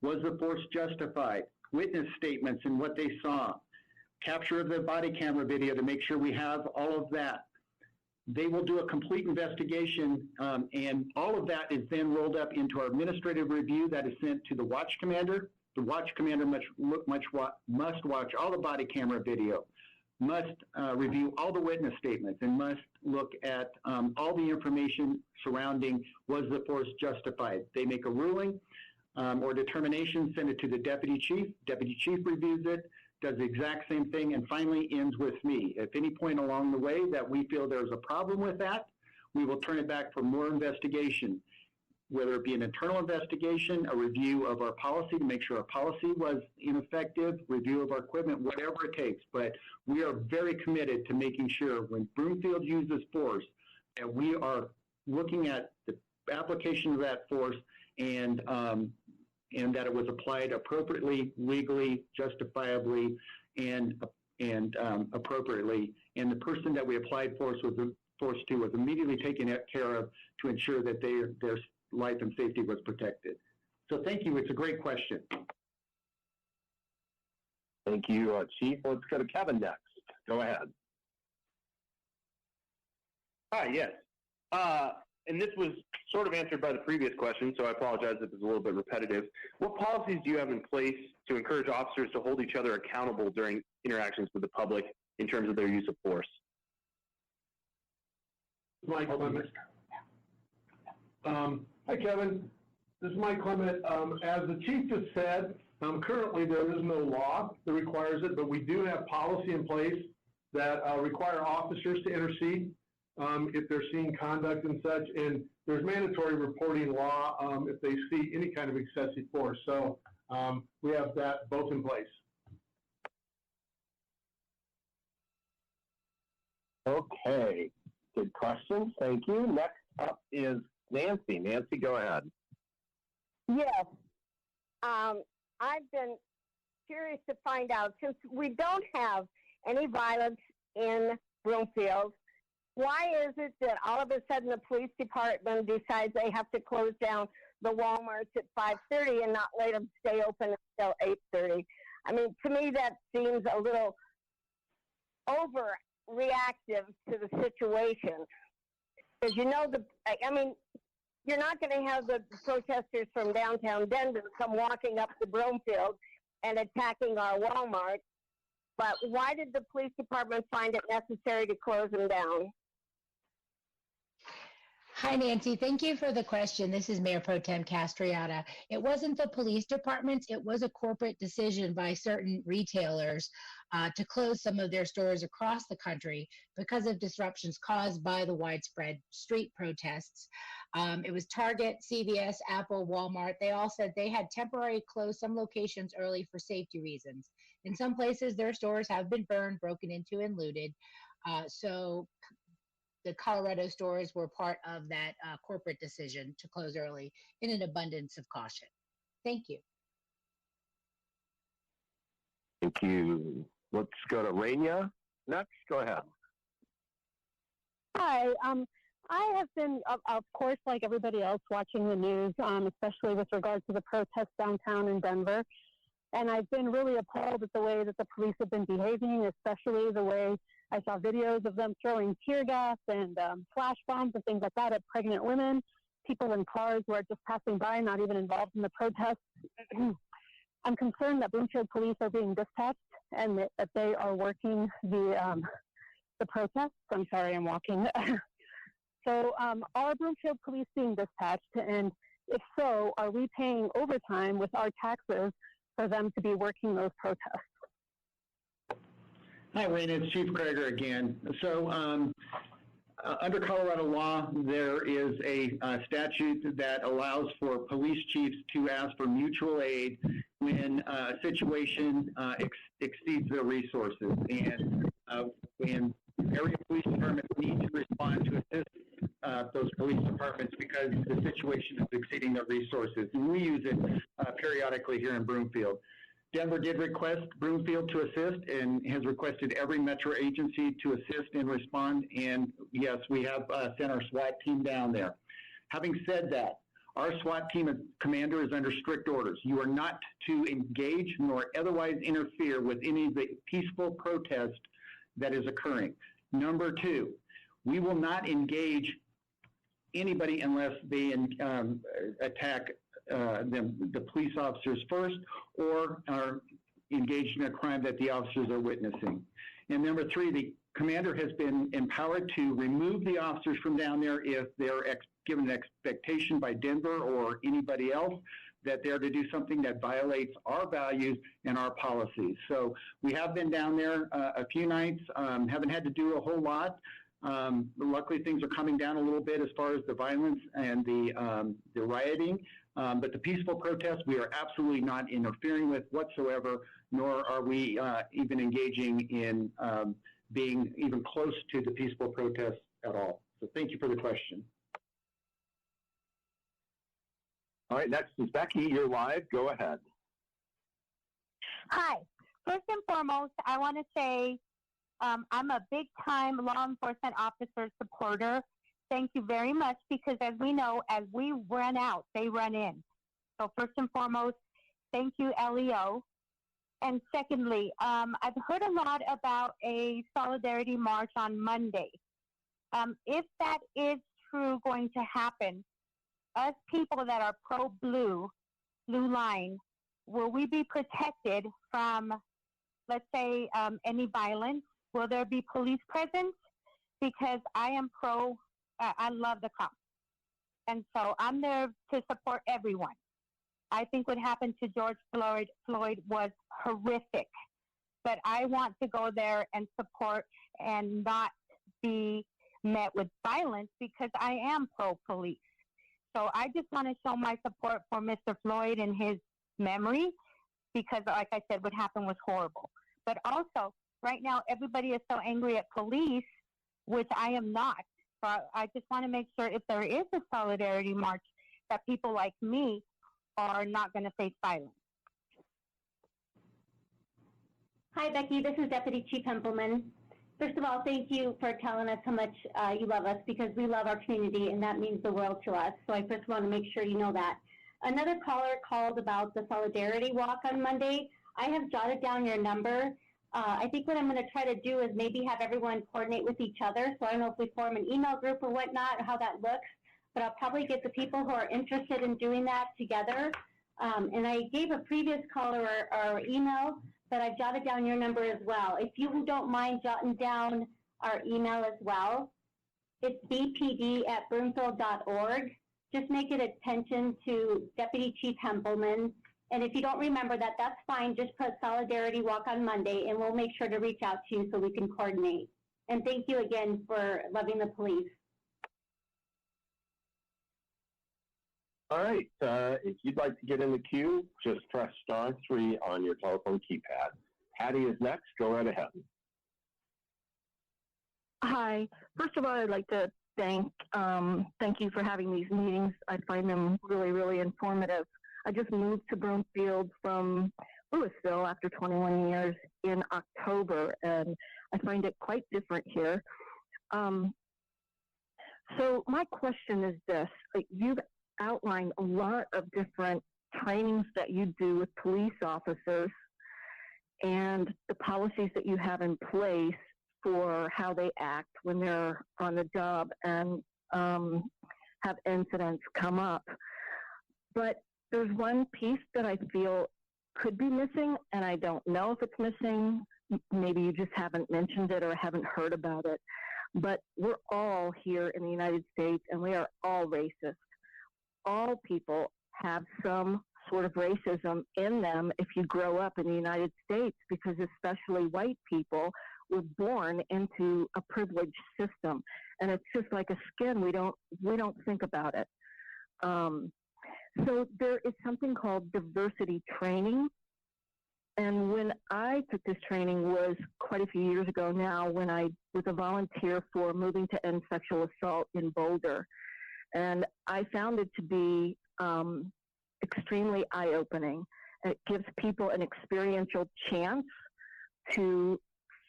Was the force justified? Witness statements and what they saw. Capture of the body camera video to make sure we have all of that. They will do a complete investigation, and all of that is then rolled up into our administrative review that is sent to the watch commander. The watch commander must watch all the body camera video, must review all the witness statements, and must look at all the information surrounding was the force justified. They make a ruling or determination, send it to the deputy chief. Deputy chief reviews it, does the exact same thing, and finally ends with me. At any point along the way that we feel there's a problem with that, we will turn it back for more investigation, whether it be an internal investigation, a review of our policy to make sure our policy was ineffective, review of our equipment, whatever it takes. But we are very committed to making sure when Broomfield uses force, that we are looking at the application of that force and that it was applied appropriately, legally, justifiably, and appropriately. And the person that we applied force to was immediately taken care of to ensure that their life and safety was protected. So thank you. It's a great question. Thank you, Chief. Let's go to Kevin next. Go ahead. Hi, yes. And this was sort of answered by the previous question, so I apologize if it's a little bit repetitive. What policies do you have in place to encourage officers to hold each other accountable during interactions with the public in terms of their use of force? Mike Clement. Hi, Kevin. This is Mike Clement. As the chief just said, currently there is no law that requires it, but we do have policy in place that require officers to intercede if they're seeing conduct and such, and there's mandatory reporting law if they see any kind of excessive force. So we have that both in place. Okay, good questions. Thank you. Next up is Nancy. Nancy, go ahead. Yes. I've been curious to find out, since we don't have any violence in Broomfield, why is it that all of a sudden the police department decides they have to close down the Walmarts at 5:30 and not let them stay open until 8:30? I mean, to me that seems a little overreactive to the situation. Because you know, I mean, you're not going to have the protesters from downtown Denver come walking up to Broomfield and attacking our Walmart. But why did the police department find it necessary to close them down? Hi, Nancy. Thank you for the question. This is Mayor Pro Tem Castriata. It wasn't the police departments. It was a corporate decision by certain retailers to close some of their stores across the country because of disruptions caused by the widespread street protests. It was Target, CVS, Apple, Walmart. They all said they had temporarily closed some locations early for safety reasons. In some places, their stores have been burned, broken into, and looted. So the Colorado stores were part of that corporate decision to close early in an abundance of caution. Thank you. Thank you. Let's go to Raina next. Go ahead. Hi. I have been, of course, like everybody else, watching the news, especially with regard to the protests downtown in Denver. And I've been really appalled at the way that the police have been behaving, especially the way I saw videos of them throwing tear gas and flash bombs and things like that at pregnant women, people in cars who are just passing by, not even involved in the protests. I'm concerned that Broomfield police are being dispatched and that they are working the protests. I'm sorry, I'm walking. So are Broomfield police being dispatched? And if so, are we paying overtime with our taxes for them to be working those protests? Hi, Wayne. It's Chief Krager again. So under Colorado law, there is a statute that allows for police chiefs to ask for mutual aid when a situation exceeds their resources. And area police departments need to respond to assist those police departments because the situation is exceeding their resources. And we use it periodically here in Broomfield. Denver did request Broomfield to assist and has requested every metro agency to assist and respond. And yes, we have sent our SWAT team down there. Having said that, our SWAT team commander is under strict orders. You are not to engage nor otherwise interfere with any of the peaceful protest that is occurring. Number two, we will not engage anybody unless they attack the police officers first or are engaged in a crime that the officers are witnessing. And number three, the commander has been empowered to remove the officers from down there if they're given an expectation by Denver or anybody else that they're to do something that violates our values and our policies. So we have been down there a few nights, haven't had to do a whole lot. Luckily, things are coming down a little bit as far as the violence and the rioting. But the peaceful protests, we are absolutely not interfering with whatsoever, nor are we even engaging in being even close to the peaceful protests at all. So thank you for the question. All right, next is Becky. You're live. Go ahead. Hi. First and foremost, I want to say I'm a big-time law enforcement officer supporter. Thank you very much, because as we know, as we run out, they run in. So first and foremost, thank you, LEO. And secondly, I've heard a lot about a solidarity march on Monday. If that is true going to happen, us people that are pro-blue, blue line, will we be protected from, let's say, any violence? Will there be police presence? Because I am I love the cops. And so I'm there to support everyone. I think what happened to George Floyd was horrific. But I want to go there and support and not be met with violence because I am pro-police. So I just want to show my support for Mr. Floyd and his memory because, like I said, what happened was horrible. But also, right now, everybody is so angry at police, which I am not. So I just want to make sure if there is a solidarity march that people like me are not going to face violence. Hi, Becky. This is Deputy Chief Hempelman. First of all, thank you for telling us how much you love us, because we love our community, and that means the world to us. So I first want to make sure you know that. Another caller called about the Solidarity Walk on Monday. I have jotted down your number. I think what I'm going to try to do is maybe have everyone coordinate with each other. So I don't know if we form an email group or whatnot, or how that looks, but I'll probably get the people who are interested in doing that together. And I gave a previous caller our email, but I've jotted down your number as well. If you don't mind jotting down our email as well, it's bpd@broomfield.org. Just make it attention to Deputy Chief Hempelman. And if you don't remember that, that's fine. Just put Solidarity Walk on Monday, and we'll make sure to reach out to you so we can coordinate. And thank you again for loving the police. All right. If you'd like to get in the queue, just press *3 on your telephone keypad. Patty is next. Go right ahead. Hi. First of all, I'd like to thank you for having these meetings. I find them really, really informative. I just moved to Broomfield from Louisville after 21 years in October, and I find it quite different here. So my question is this. You've outlined a lot of different trainings that you do with police officers and the policies that you have in place for how they act when they're on the job and have incidents come up. But there's one piece that I feel could be missing, and I don't know if it's missing. Maybe you just haven't mentioned it or haven't heard about it. But we're all here in the United States, and we are all racist. All people have some sort of racism in them if you grow up in the United States, because especially white people were born into a privileged system, and it's just like a skin. We don't think about it. So there is something called diversity training. And when I took this training was quite a few years ago now, when I was a volunteer for Moving to End Sexual Assault in Boulder. And I found it to be extremely eye-opening. It gives people an experiential chance to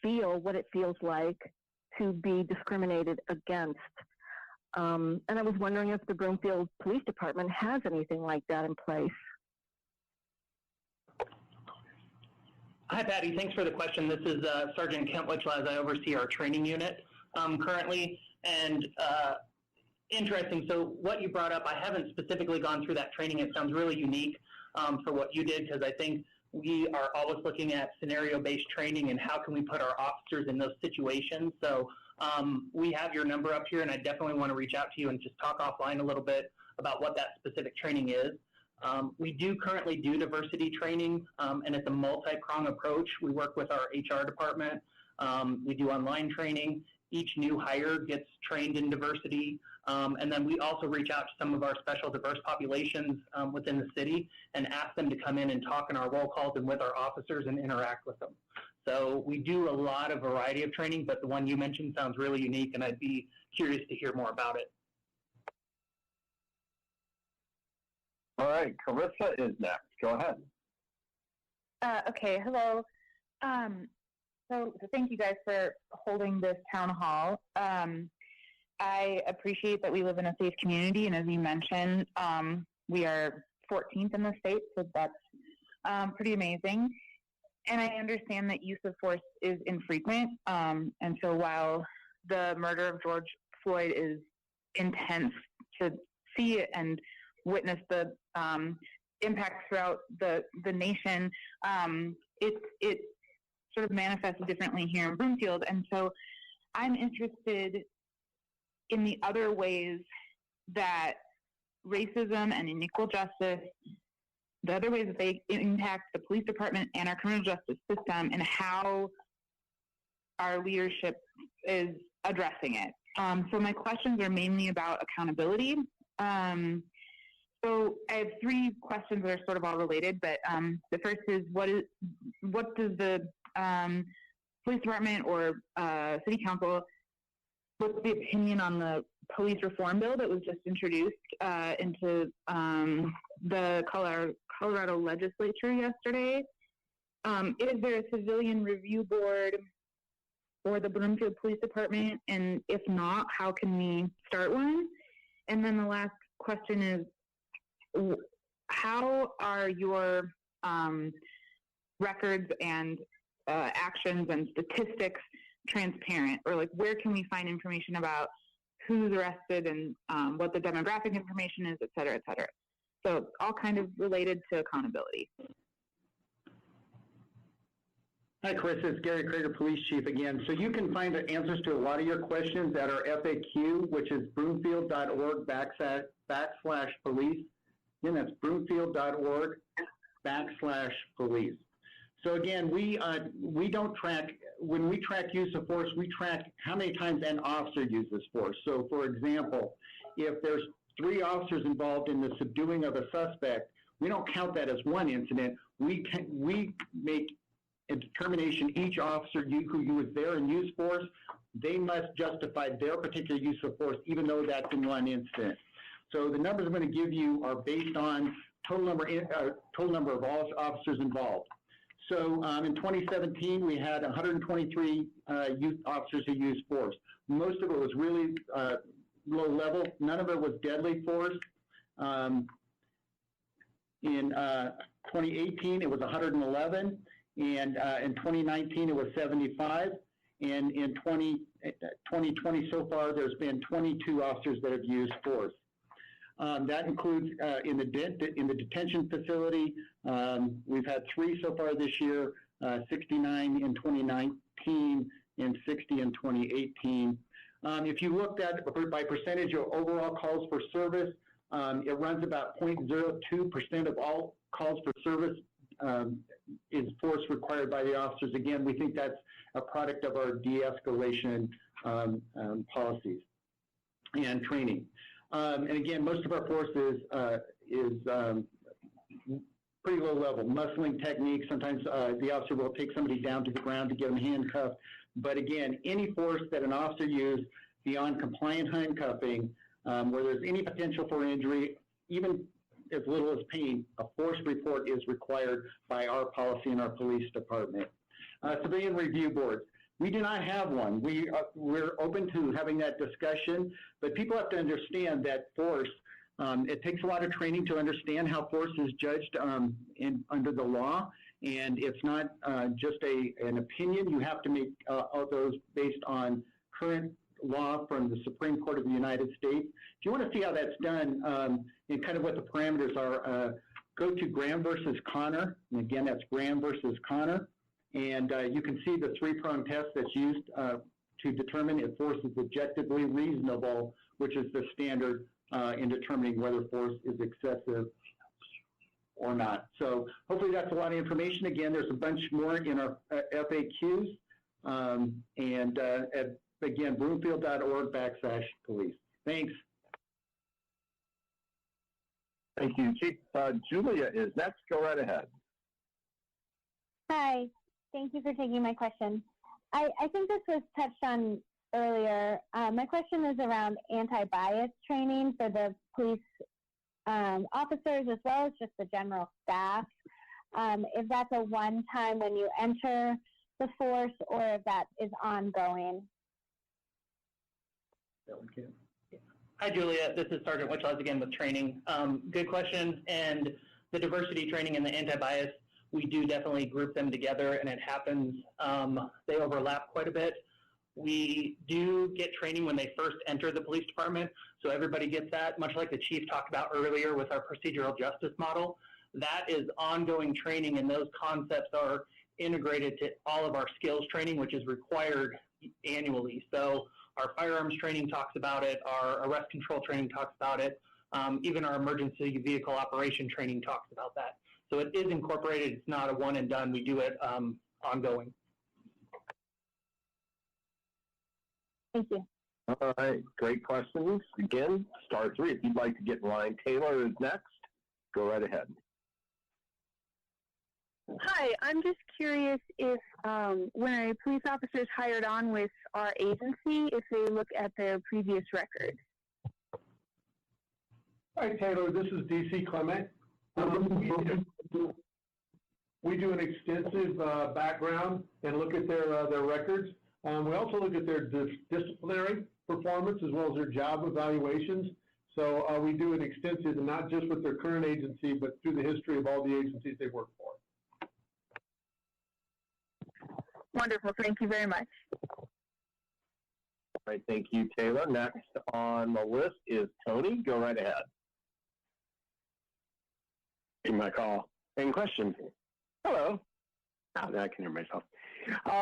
feel what it feels like to be discriminated against. And I was wondering if the Broomfield Police Department has anything like that in place. Hi, Patty. Thanks for the question. This is Sergeant Kent Witchell. I oversee our training unit currently. And interesting. So what you brought up, I haven't specifically gone through that training. It sounds really unique for what you did, because I think we are always looking at scenario-based training and how can we put our officers in those situations. So we have your number up here, and I definitely want to reach out to you and just talk offline a little bit about what that specific training is. We do currently do diversity training, and it's a multi-prong approach. We work with our HR department. We do online training. Each new hire gets trained in diversity. And then we also reach out to some of our special diverse populations within the city and ask them to come in and talk in our roll calls and with our officers and interact with them. So we do a lot of variety of training, but the one you mentioned sounds really unique, and I'd be curious to hear more about it. All right, Carissa is next. Go ahead. Okay, hello. So thank you guys for holding this town hall. I appreciate that we live in a safe community, and as you mentioned, we are 14th in the state, so that's pretty amazing. And I understand that use of force is infrequent, and so while the murder of George Floyd is intense to see it and witness the impact throughout the nation, it sort of manifests differently here in Broomfield. And so I'm interested in the other ways that racism and unequal justice, the other ways that they impact the police department and our criminal justice system, and how our leadership is addressing it. So my questions are mainly about accountability. So I have three questions that are sort of all related, but the first is what does the police department or city council, what's the opinion on the police reform bill that was just introduced into the Colorado legislature yesterday? Is there a civilian review board for the Broomfield Police Department? And if not, how can we start one? And then the last question is, how are your records and actions and statistics transparent? Or like, where can we find information about who's arrested and what the demographic information is, et cetera, et cetera. So all kind of related to accountability. Hi, Chris. It's Gary Krager, Police Chief again. So you can find the answers to a lot of your questions at our FAQ, which is broomfield.org/police. Again, that's broomfield.org/police. So again, we don't track, when we track use of force, we track how many times an officer uses force. So for example, if there's 3 officers involved in the subduing of a suspect, we don't count that as one incident. We make a determination each officer who was there and used force, they must justify their particular use of force, even though that's in one incident. So the numbers I'm going to give you are based on total number of all officers involved. So in 2017, we had 123 youth officers who used force. Most of it was really low level. None of it was deadly force. In 2018, it was 111. And in 2019, it was 75. And in 2020 so far, there's been 22 officers that have used force. That includes in the detention facility, we've had 3 so far this year, 69 in 2019 and 60 in 2018. If you looked at by percentage of overall calls for service, it runs about 0.02% of all calls for service is force required by the officers. Again, we think that's a product of our de-escalation policies and training. And again, most of our force is pretty low level, muscling techniques. Sometimes the officer will take somebody down to the ground to get them handcuffed. But again, any force that an officer used beyond compliant handcuffing, where there's any potential for injury, even as little as pain, a force report is required by our policy in our police department. Civilian review boards. We do not have one. We're open to having that discussion, but people have to understand that force, it takes a lot of training to understand how force is judged under the law, and it's not just an opinion. You have to make all those based on current law from the Supreme Court of the United States. If you want to see how that's done and kind of what the parameters are, go to Graham versus Connor, and again, that's Graham versus Connor. And you can see the 3-prong test that's used to determine if force is objectively reasonable, which is the standard in determining whether force is excessive or not. So hopefully that's a lot of information. Again, there's a bunch more in our FAQs. Again, broomfield.org/police. Thanks. Thank you, Chief. Julia is next. Go right ahead. Hi. Thank you for taking my question. I think this was touched on earlier. My question is around anti-bias training for the police officers as well as just the general staff. If that's a one-time when you enter the force or if that is ongoing. Hi, Julia. This is Sergeant Witchlaws again with training. Good question. And the diversity training and the anti-bias, we do definitely group them together, and it happens, they overlap quite a bit. We do get training when they first enter the police department, so everybody gets that, much like the chief talked about earlier with our procedural justice model. That is ongoing training, and those concepts are integrated to all of our skills training, which is required annually. So our firearms training talks about it, our arrest control training talks about it, even our emergency vehicle operation training talks about that. So it is incorporated. It's not a one and done. We do it ongoing. Thank you. All right, great questions. Again, *3 if you'd like to get in line. Taylor is next. Go right ahead. Hi, I'm just curious if when a police officer is hired on with our agency, if they look at their previous record. Hi, Taylor. This is DC Clement. We do an extensive background and look at their records. We also look at their disciplinary performance as well as their job evaluations. So we do an extensive, not just with their current agency, but through the history of all the agencies they work for. Wonderful. Thank you very much. All right, thank you, Taylor. Next on the list is Tony. Go right ahead. In my call. Any questions? Hello. Oh, now I can hear myself.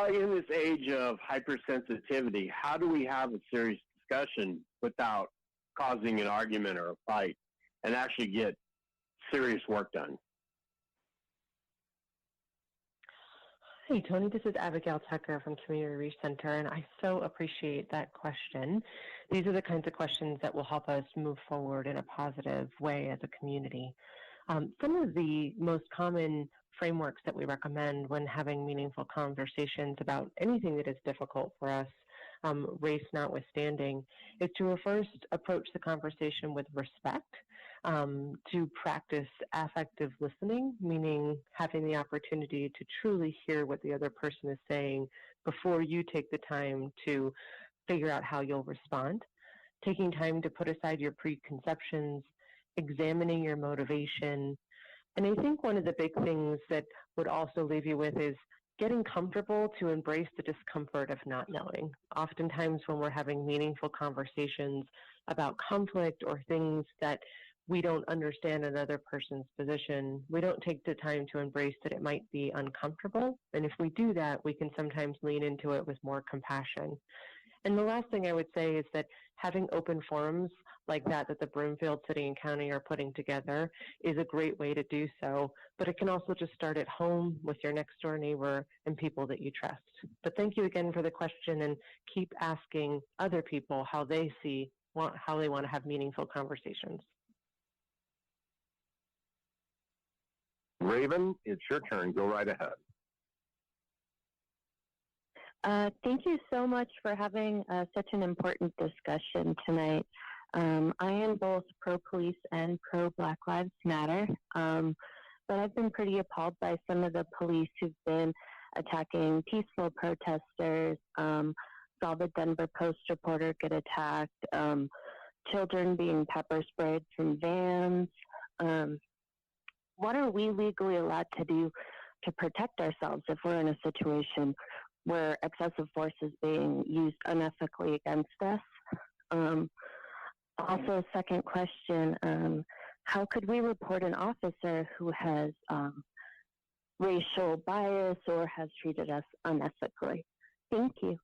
In this age of hypersensitivity, how do we have a serious discussion without causing an argument or a fight and actually get serious work done? Hey, Tony, this is Abigail Tucker from Community Reach Center, and I so appreciate that question. These are the kinds of questions that will help us move forward in a positive way as a community. Some of the most common frameworks that we recommend when having meaningful conversations about anything that is difficult for us, race notwithstanding, is to first approach the conversation with respect, to practice affective listening, meaning having the opportunity to truly hear what the other person is saying before you take the time to figure out how you'll respond, taking time to put aside your preconceptions, examining your motivation. And I think one of the big things that would also leave you with is getting comfortable to embrace the discomfort of not knowing. Oftentimes when we're having meaningful conversations about conflict or things that we don't understand another person's position, we don't take the time to embrace that it might be uncomfortable. And if we do that, we can sometimes lean into it with more compassion. And the last thing I would say is that having open forums like that the Broomfield City and County are putting together is a great way to do so, but it can also just start at home with your next door neighbor and people that you trust. But thank you again for the question, and keep asking other people how they want to have meaningful conversations. Raven, it's your turn. Go right ahead. Thank you so much for having such an important discussion tonight. I am both pro-police and pro-Black Lives Matter, but I've been pretty appalled by some of the police who've been attacking peaceful protesters, saw the Denver Post reporter get attacked, children being pepper sprayed from vans. What are we legally allowed to do to protect ourselves if we're in a situation where excessive force is being used unethically against us? Also, second question, how could we report an officer who has racial bias or has treated us unethically? Thank you.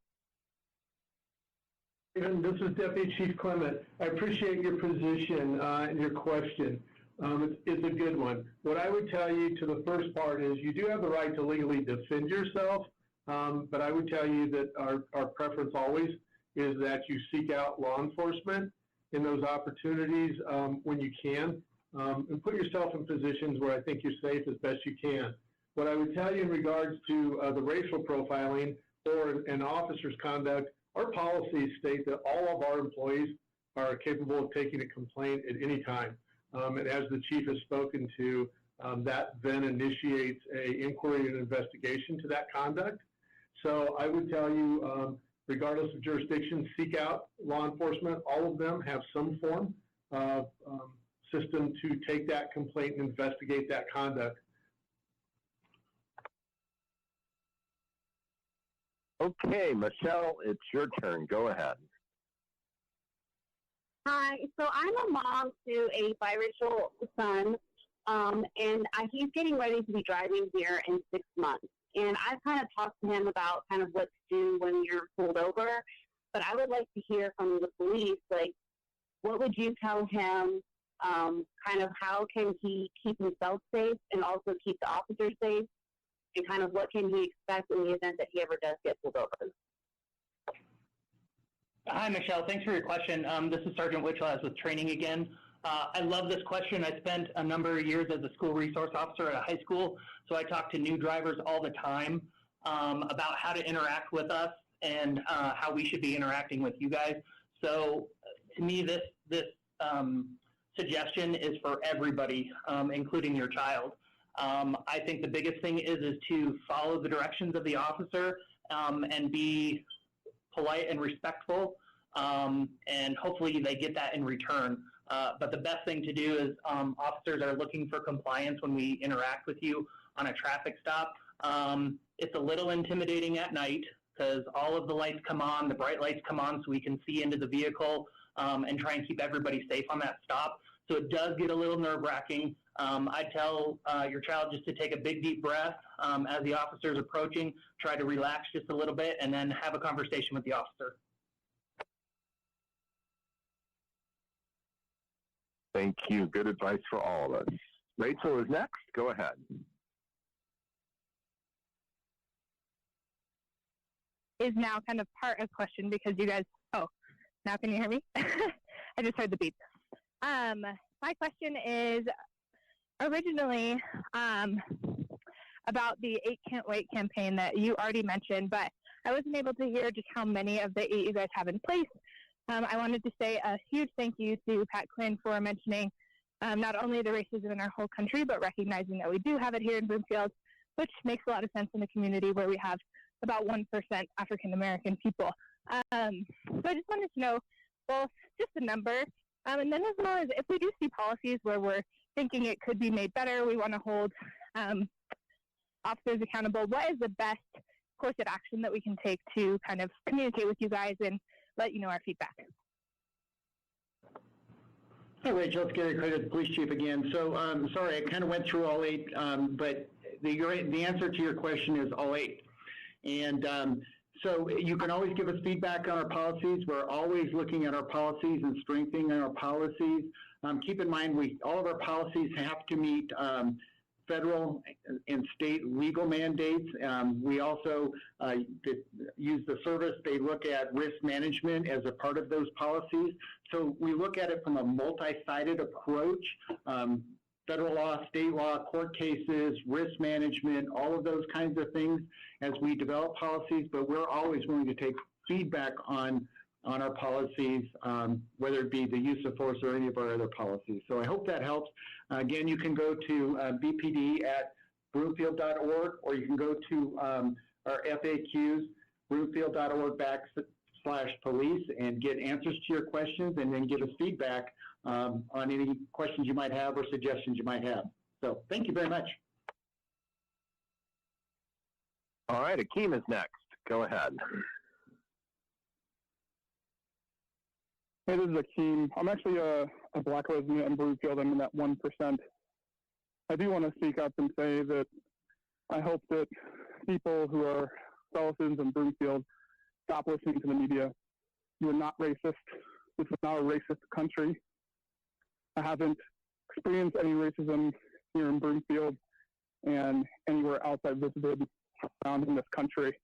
This is Deputy Chief Clement. I appreciate your position and your question. It's a good one. What I would tell you to the first part is you do have the right to legally defend yourself, but I would tell you that our preference always is that you seek out law enforcement in those opportunities when you can, and put yourself in positions where I think you're safe as best you can. What I would tell you in regards to the racial profiling or an officer's conduct, our policies state that all of our employees are capable of taking a complaint at any time. And as the chief has spoken to, that then initiates an inquiry and investigation to that conduct. So I would tell you, regardless of jurisdiction, seek out law enforcement. All of them have some form of system to take that complaint and investigate that conduct. Okay, Michelle, it's your turn. Go ahead. Hi, so I'm a mom to a biracial son, and he's getting ready to be driving here in 6 months. And I've kind of talked to him about kind of what to do when you're pulled over, but I would like to hear from the police, like, what would you tell him, kind of how can he keep himself safe and also keep the officers safe, and kind of what can he expect in the event that he ever does get pulled over? Hi, Michelle. Thanks for your question. This is Sergeant Witchlas with training again. I love this question. I spent a number of years as a school resource officer at a high school, so I talk to new drivers all the time about how to interact with us and how we should be interacting with you guys. So to me, this suggestion is for everybody, including your child. I think the biggest thing is to follow the directions of the officer and be polite and respectful, and hopefully they get that in return. But the best thing to do is officers are looking for compliance when we interact with you on a traffic stop. It's a little intimidating at night because all of the lights come on, the bright lights come on so we can see into the vehicle and try and keep everybody safe on that stop. So it does get a little nerve-wracking. I tell your child just to take a big, deep breath as the officer is approaching, try to relax just a little bit, and then have a conversation with the officer. Thank you. Good advice for all of us. Rachel is next. Go ahead. Is now kind of part of question because you guys, oh, now can you hear me? I just heard the beep. My question is originally about the 8 Can't Wait campaign that you already mentioned, but I wasn't able to hear just how many of the 8 you guys have in place. I wanted to say a huge thank you to Pat Quinn for mentioning not only the racism in our whole country, but recognizing that we do have it here in Broomfield, which makes a lot of sense in the community where we have about 1% African American people. So I just wanted to know both just the number, and then as well as if we do see policies where we're thinking it could be made better, we want to hold officers accountable, what is the best course of action that we can take to kind of communicate with you guys and let you know our feedback? Hey, Rachel, it's Gary Craig, the police chief again. So, sorry, I kind of went through all 8, but the answer to your question is all 8. And so you can always give us feedback on our policies. We're always looking at our policies and strengthening our policies. Keep in mind, all of our policies have to meet federal and state legal mandates. We also use the service. They look at risk management as a part of those policies. So we look at it from a multi-sided approach. Federal law, state law, court cases, risk management, all of those kinds of things as we develop policies, but we're always willing to take feedback on our policies, whether it be the use of force or any of our other policies. So I hope that helps. Again, you can go to bpd@broomfield.org, or you can go to our FAQs, broomfield.org/police, and get answers to your questions, and then give us feedback on any questions you might have or suggestions you might have. So thank you very much. All right, Akeem is next. Go ahead. Hey, this is Akeem. I'm actually a Black resident in Broomfield. I'm in that 1%. I do want to speak up and say that I hope that people who are fellow citizens in Broomfield stop listening to the media. You are not racist. This is not a racist country. I haven't experienced any racism here in Broomfield and anywhere else I've visited around in this country.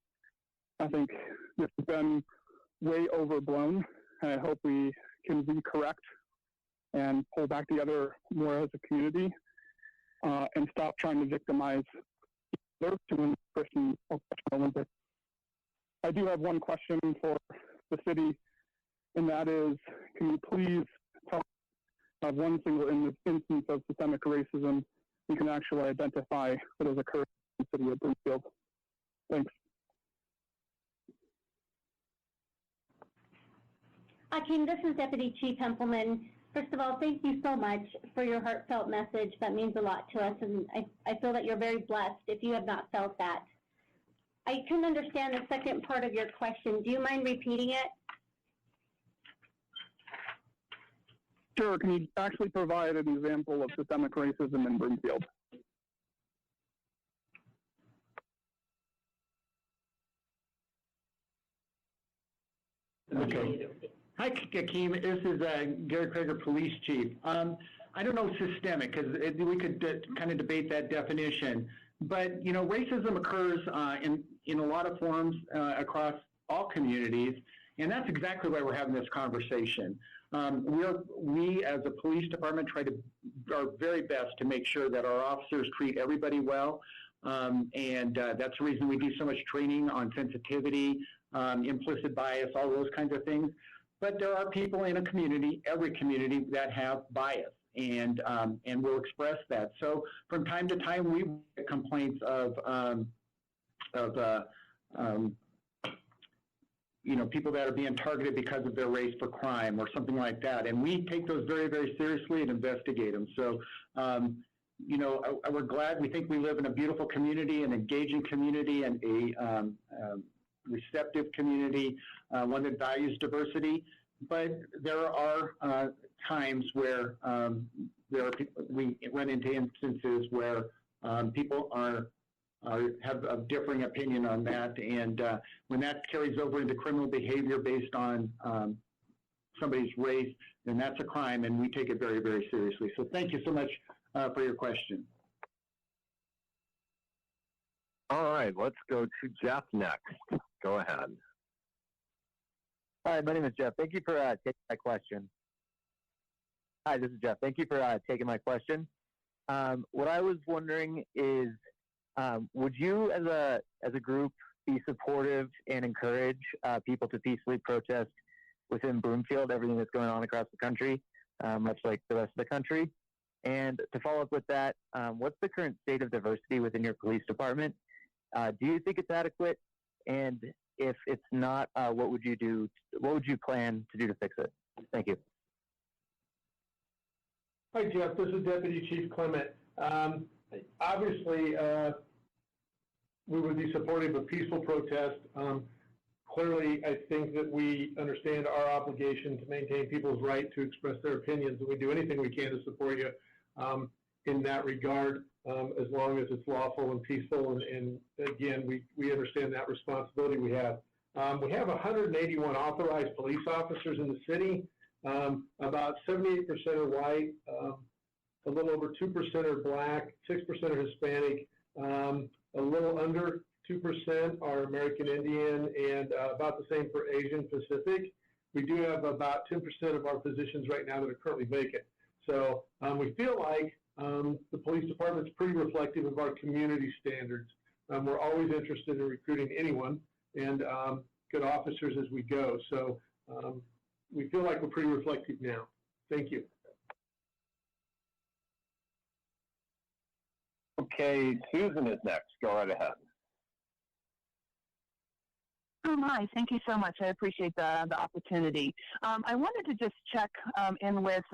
I think this has been way overblown, and I hope we can recorrect and pull back together more as a community and stop trying to victimize those two Christian Olympics. I do have one question for the city, and that is, can you please tell us of one single instance of systemic racism you can actually identify that has occurred in the city of Broomfield? Thanks. Akeem, this is Deputy Chief Hempelman. First of all, thank you so much for your heartfelt message. That means a lot to us, and I feel that you're very blessed if you have not felt that. I couldn't understand the second part of your question. Do you mind repeating it? Sure. Can you actually provide an example of systemic racism in Broomfield? Okay. Hi, Akeem. This is Gary Krager, Police Chief. I don't know systemic, because we could kind of debate that definition. But, you know, racism occurs in a lot of forms across all communities, and that's exactly why we're having this conversation. We, as a police department, try to our very best to make sure that our officers treat everybody well, and that's the reason we do so much training on sensitivity, implicit bias, all those kinds of things. But there are people in a community, every community, that have bias, and will express that. So from time to time, we get complaints of you know, people that are being targeted because of their race for crime or something like that, and we take those very, very seriously and investigate them. So we're glad. We think we live in a beautiful community, an engaging community, and a receptive community, one that values diversity. But there are times where we run into instances where people have a differing opinion on that, and when that carries over into criminal behavior based on somebody's race, then that's a crime, and we take it very, very seriously. So thank you so much for your question. All right, let's go to Jeff next. Go ahead. Hi, my name is Jeff. Thank you for taking my question. Hi, this is Jeff. Thank you for taking my question. What I was wondering is, would you, as a group, be supportive and encourage people to peacefully protest within Broomfield, everything that's going on across the country, much like the rest of the country? And to follow up with that, what's the current state of diversity within your police department? Do you think it's adequate? And if it's not, what would you do? What would you plan to do to fix it? Thank you. Hi, Jeff. This is Deputy Chief Clement. Obviously, we would be supportive of peaceful protest. Clearly, I think that we understand our obligation to maintain people's right to express their opinions, and we do anything we can to support you in that regard, as long as it's lawful and peaceful. And again, we understand that responsibility we have. We have 181 authorized police officers in the city. About 78% are white, a little over 2% are black, 6% are Hispanic, a little under 2% are American Indian, and about the same for Asian Pacific. We do have about 10% of our positions right now that are currently vacant. So we feel like the police department is pretty reflective of our community standards. We're always interested in recruiting anyone and good officers as we go. So we feel like we're pretty reflective now. Thank you. Okay, Susan is next. Go right ahead. Oh, hi. Thank you so much. I appreciate the opportunity. I wanted to just check in with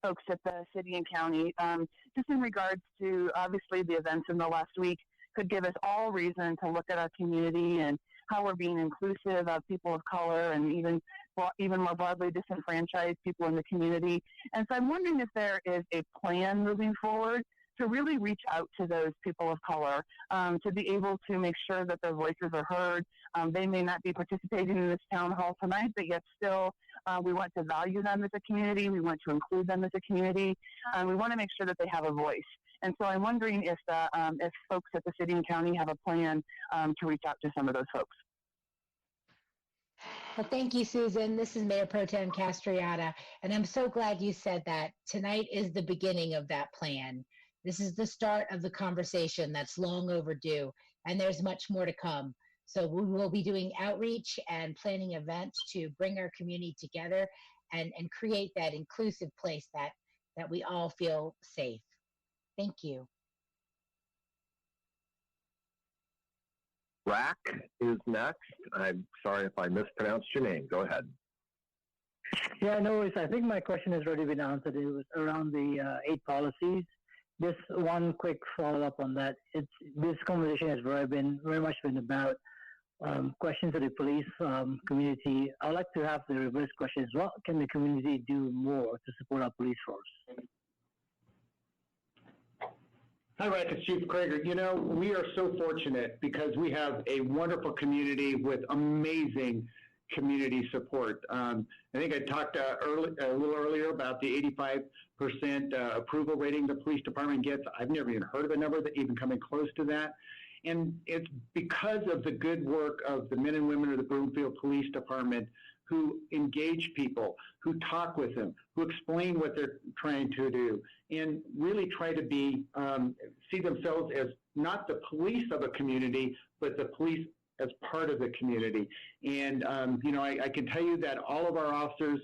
folks at the city and county, just in regards to, obviously, the events in the last week could give us all reason to look at our community and how we're being inclusive of people of color and even more broadly disenfranchised people in the community. And so I'm wondering if there is a plan moving forward to really reach out to those people of color, to be able to make sure that their voices are heard. They may not be participating in this town hall tonight, but yet still we want to value them as a community. We want to include them as a community. We want to make sure that they have a voice. And so I'm wondering if folks at the city and county have a plan to reach out to some of those folks. Well, thank you, Susan. This is Mayor Pro Tem Castriata, and I'm so glad you said that. Tonight is the beginning of that plan. This is the start of the conversation that's long overdue, and there's much more to come. So we will be doing outreach and planning events to bring our community together and create that inclusive place that we all feel safe. Thank you. Rack is next. I'm sorry if I mispronounced your name. Go ahead. Yeah, no worries. I think my question has already been answered. It was around the 8 policies. Just one quick follow-up on that. This conversation has very much been about questions of the police community. I'd like to have the reverse questions. What can the community do more to support our police force? Hi, Rack. It's Chief Krager. You know, we are so fortunate because we have a wonderful community with amazing community support. I think I talked a little earlier about the 85% approval rating the police department gets. I've never even heard of a number that even coming close to that. And it's because of the good work of the men and women of the Broomfield Police Department who engage people, who talk with them, who explain what they're trying to do, and really try to see themselves as not the police of a community, but the police as part of the community. And, you know, I can tell you that all of our officers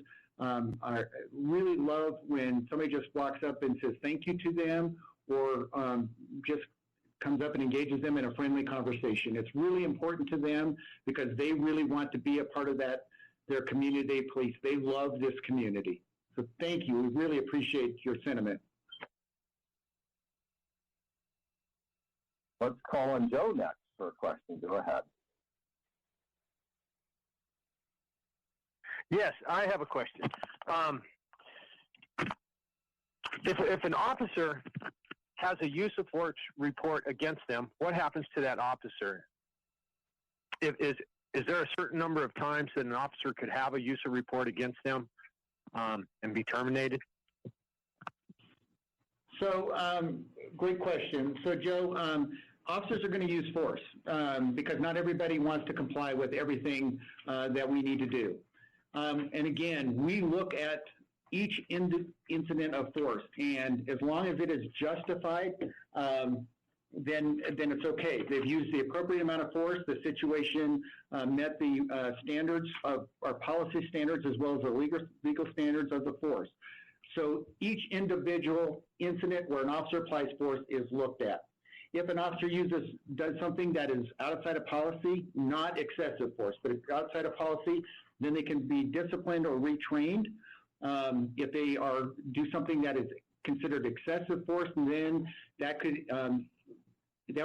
really love when somebody just walks up and says thank you to them, or just comes up and engages them in a friendly conversation. It's really important to them because they really want to be a part of their community police. They love this community. So thank you. We really appreciate your sentiment. Let's call on Joe next for a question. Go ahead. Yes, I have a question. If an officer has a use of force report against them, what happens to that officer? Is there a certain number of times that an officer could have a use of report against them and be terminated? So, great question. So, Joe, officers are going to use force because not everybody wants to comply with everything that we need to do. And again, we look at each incident of force, and as long as it is justified, then it's okay. They've used the appropriate amount of force. The situation met the standards of our policy standards as well as the legal standards of the force. So each individual incident where an officer applies force is looked at. If an officer does something that is outside of policy, not excessive force, but it's outside of policy, then they can be disciplined or retrained. If they do something that is considered excessive force, then that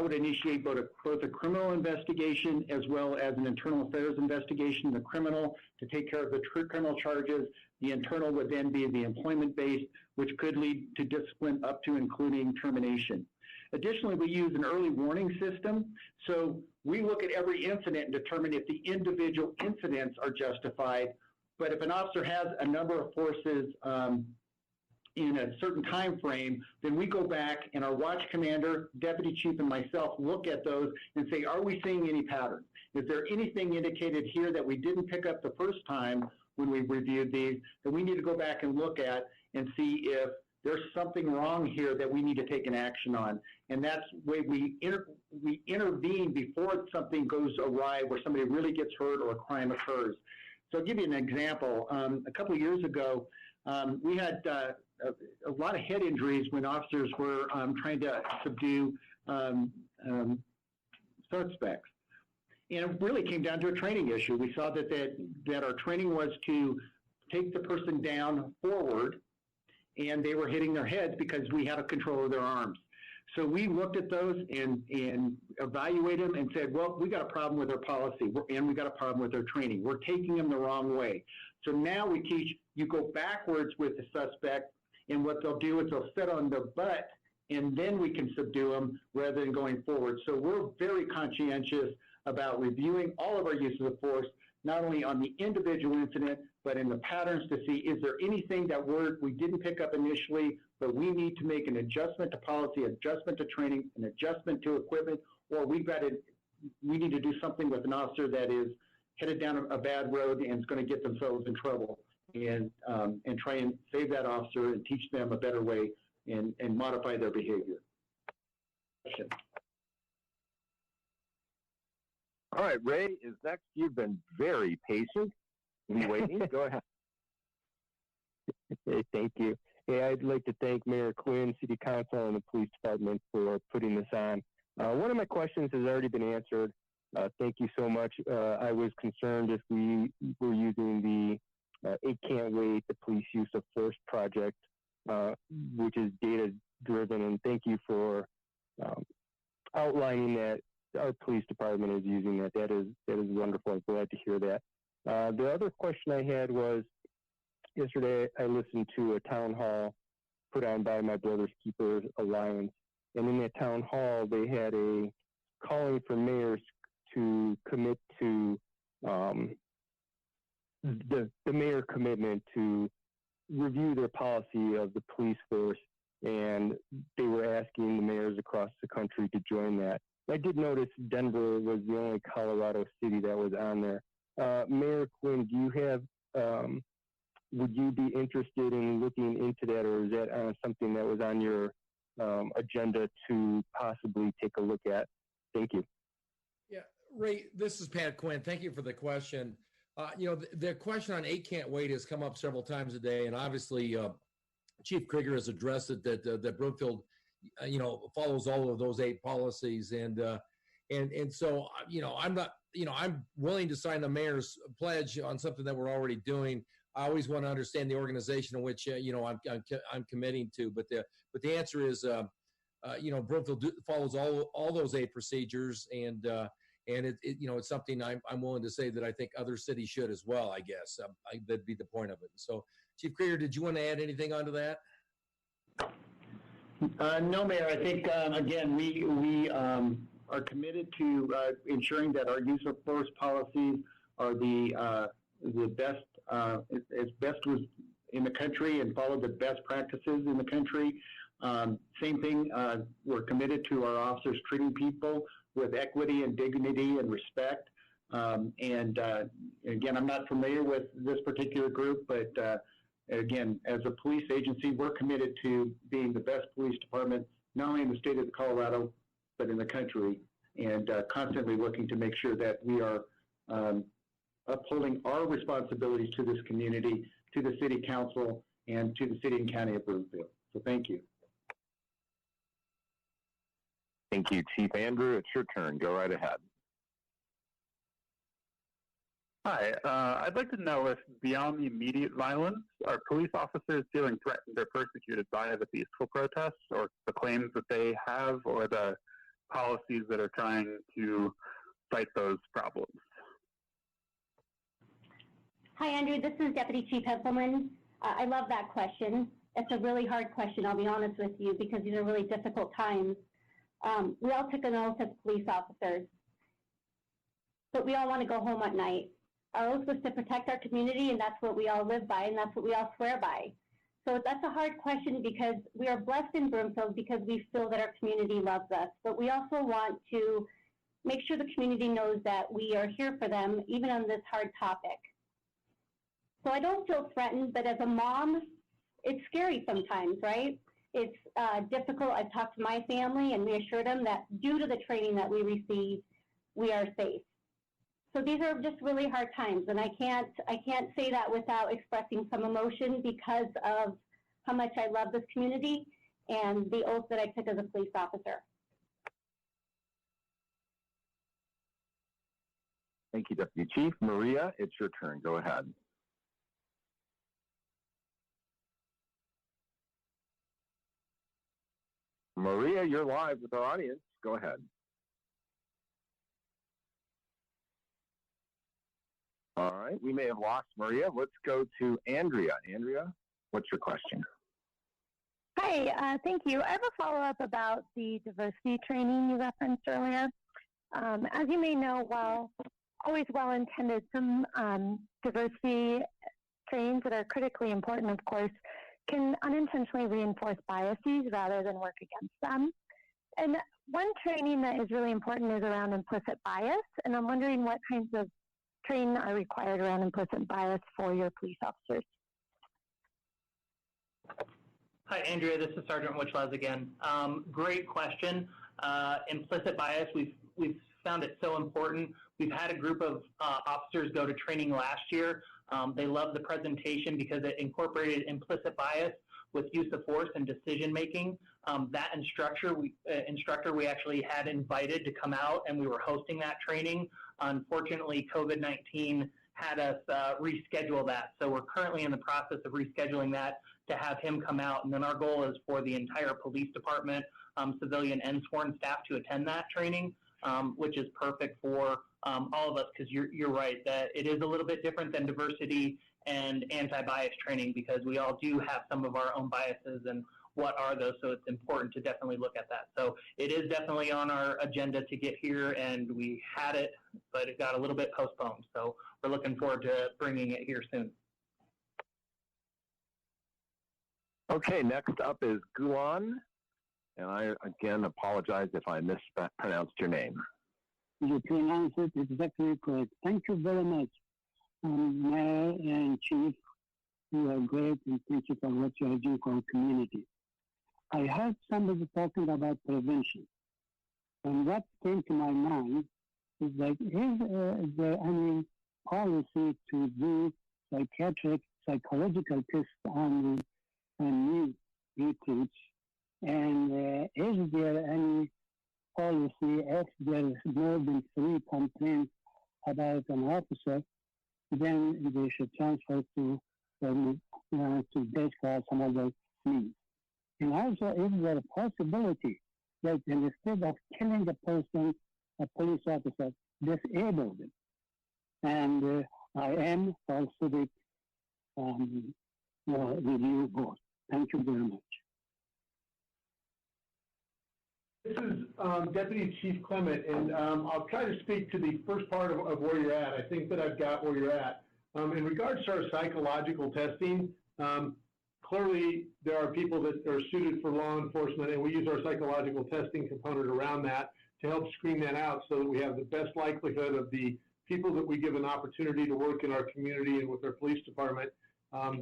would initiate both a criminal investigation as well as an internal affairs investigation. The criminal to take care of the true criminal charges. The internal would then be the employment-based, which could lead to discipline up to including termination. Additionally, we use an early warning system. So we look at every incident and determine if the individual incidents are justified. But if an officer has a number of forces in a certain time frame, then we go back and our watch commander, deputy chief, and myself look at those and say, are we seeing any pattern? Is there anything indicated here that we didn't pick up the first time when we reviewed these that we need to go back and look at and see if there's something wrong here that we need to take an action on? And that's the way we intervene before something goes awry where somebody really gets hurt or a crime occurs. So I'll give you an example. A couple of years ago, we had a lot of head injuries when officers were trying to subdue suspects. And it really came down to a training issue. We saw that our training was to take the person down forward, and they were hitting their heads because we had a control of their arms. So we looked at those and evaluated them and said, well, we got a problem with our policy and we got a problem with our training. We're taking them the wrong way. So now we teach you go backwards with the suspect, and what they'll do is they'll sit on their butt, and then we can subdue them rather than going forward. So we're very conscientious about reviewing all of our uses of force, not only on the individual incident, but in the patterns to see, is there anything that we didn't pick up initially, but we need to make an adjustment to policy, adjustment to training, an adjustment to equipment, or we need to do something with an officer that is headed down a bad road and is going to get themselves in trouble, and try and save that officer and teach them a better way and modify their behavior. All right, Ray is next. You've been very patient and waiting. Go ahead. Hey, thank you. Hey, I'd like to thank Mayor Quinn, City Council, and the Police Department for putting this on. One of my questions has already been answered. Thank you so much. I was concerned if we were using the It Can't Wait, the Police Use of Force project, which is data-driven, and thank you for outlining that our police department is using that. That is wonderful. I'm glad to hear that. The other question I had was, yesterday I listened to a town hall put on by my Brother's Keepers Alliance, and in that town hall they had a calling for mayors to commit to the mayor commitment to review their policy of the police force, and they were asking the mayors across the country to join that. I did notice Denver was the only Colorado city that was on there. Mayor Quinn, do you have, would you be interested in looking into that, or is that something that was on your agenda to possibly take a look at? Thank you. Yeah, Ray, this is Pat Quinn. Thank you for the question. The question on 8 Can't Wait has come up several times a day, and obviously Chief Krieger has addressed it that Broomfield, follows all of those 8 policies, and so I'm willing to sign the mayor's pledge on something that we're already doing. I always want to understand the organization in which I'm committing to, but the answer is Broomfield follows all those 8 procedures, and it's something I'm willing to say that I think other cities should as well. I guess that'd be the point of it. So, Chief Krieger, did you want to add anything onto that? No, Mayor. I think again we are committed to ensuring that our use of force policies are the best as best in the country and follow the best practices in the country. Same thing. We're committed to our officers treating people with equity and dignity and respect. And again, I'm not familiar with this particular group, but again, as a police agency, we're committed to being the best police department, not only in the state of Colorado, but in the country, and constantly looking to make sure that we are upholding our responsibilities to this community, to the city council, and to the city and county of Broomfield. So thank you. Thank you, Chief Andrew. It's your turn. Go right ahead. Hi, I'd like to know if beyond the immediate violence, are police officers feeling threatened or persecuted by the peaceful protests, or the claims that they have, or the policies that are trying to fight those problems? Hi, Andrew. This is Deputy Chief Hempelman. I love that question. It's a really hard question, I'll be honest with you, because these are really difficult times. We all took an oath as police officers, but we all want to go home at night. Our oath was to protect our community, and that's what we all live by, and that's what we all swear by. So that's a hard question because we are blessed in Broomfield because we feel that our community loves us, but we also want to make sure the community knows that we are here for them, even on this hard topic. So I don't feel threatened, but as a mom, it's scary sometimes, right? It's difficult. I've talked to my family and we assure them that due to the training that we receive, we are safe. So these are just really hard times, and I can't say that without expressing some emotion because of how much I love this community and the oath that I took as a police officer. Thank you, Deputy Chief. Maria, it's your turn. Go ahead. Maria, you're live with our audience. Go ahead. All right, we may have lost Maria. Let's go to Andrea. Andrea, what's your question? Hi, thank you. I have a follow-up about the diversity training you referenced earlier. As you may know, while always well-intended, some diversity trainings that are critically important, of course, can unintentionally reinforce biases rather than work against them. And one training that is really important is around implicit bias, and I'm wondering what kinds of training are required around implicit bias for your police officers. Hi, Andrea. This is Sergeant Wichlaz again. Great question. Implicit bias, we've found it so important. We've had a group of officers go to training last year. They loved the presentation because it incorporated implicit bias with use of force and decision making. That instructor we actually had invited to come out, and we were hosting that training. Unfortunately, COVID-19 had us reschedule that. So we're currently in the process of rescheduling that to have him come out. And then our goal is for the entire police department, civilian and sworn staff to attend that training, which is perfect for all of us, because you're right that it is a little bit different than diversity and anti-bias training, because we all do have some of our own biases, and what are those? So it's important to definitely look at that. So it is definitely on our agenda to get here, and we had it, but it got a little bit postponed. So we're looking forward to bringing it here soon. Okay, next up is Gulan, and I again apologize if I mispronounced your name. You pronounced it exactly correct. Thank you very much, Mayor and Chief. You are great, and thank you for what you are doing for our community. I heard somebody talking about prevention, and what came to my mind is like, is there any policy to do psychological tests on new recruits, and is there any policy if there is more than 3 complaints about an officer, then they should transfer to desk or some other means. And also, is there a possibility that instead of killing the person, a police officer disabled him. And I am for civic review board. Thank you very much. This is Deputy Chief Clement, and I'll try to speak to the first part of where you're at. I think that I've got where you're at. In regards to our psychological testing, clearly there are people that are suited for law enforcement, and we use our psychological testing component around that to help screen that out so that we have the best likelihood of the people that we give an opportunity to work in our community and with our police department.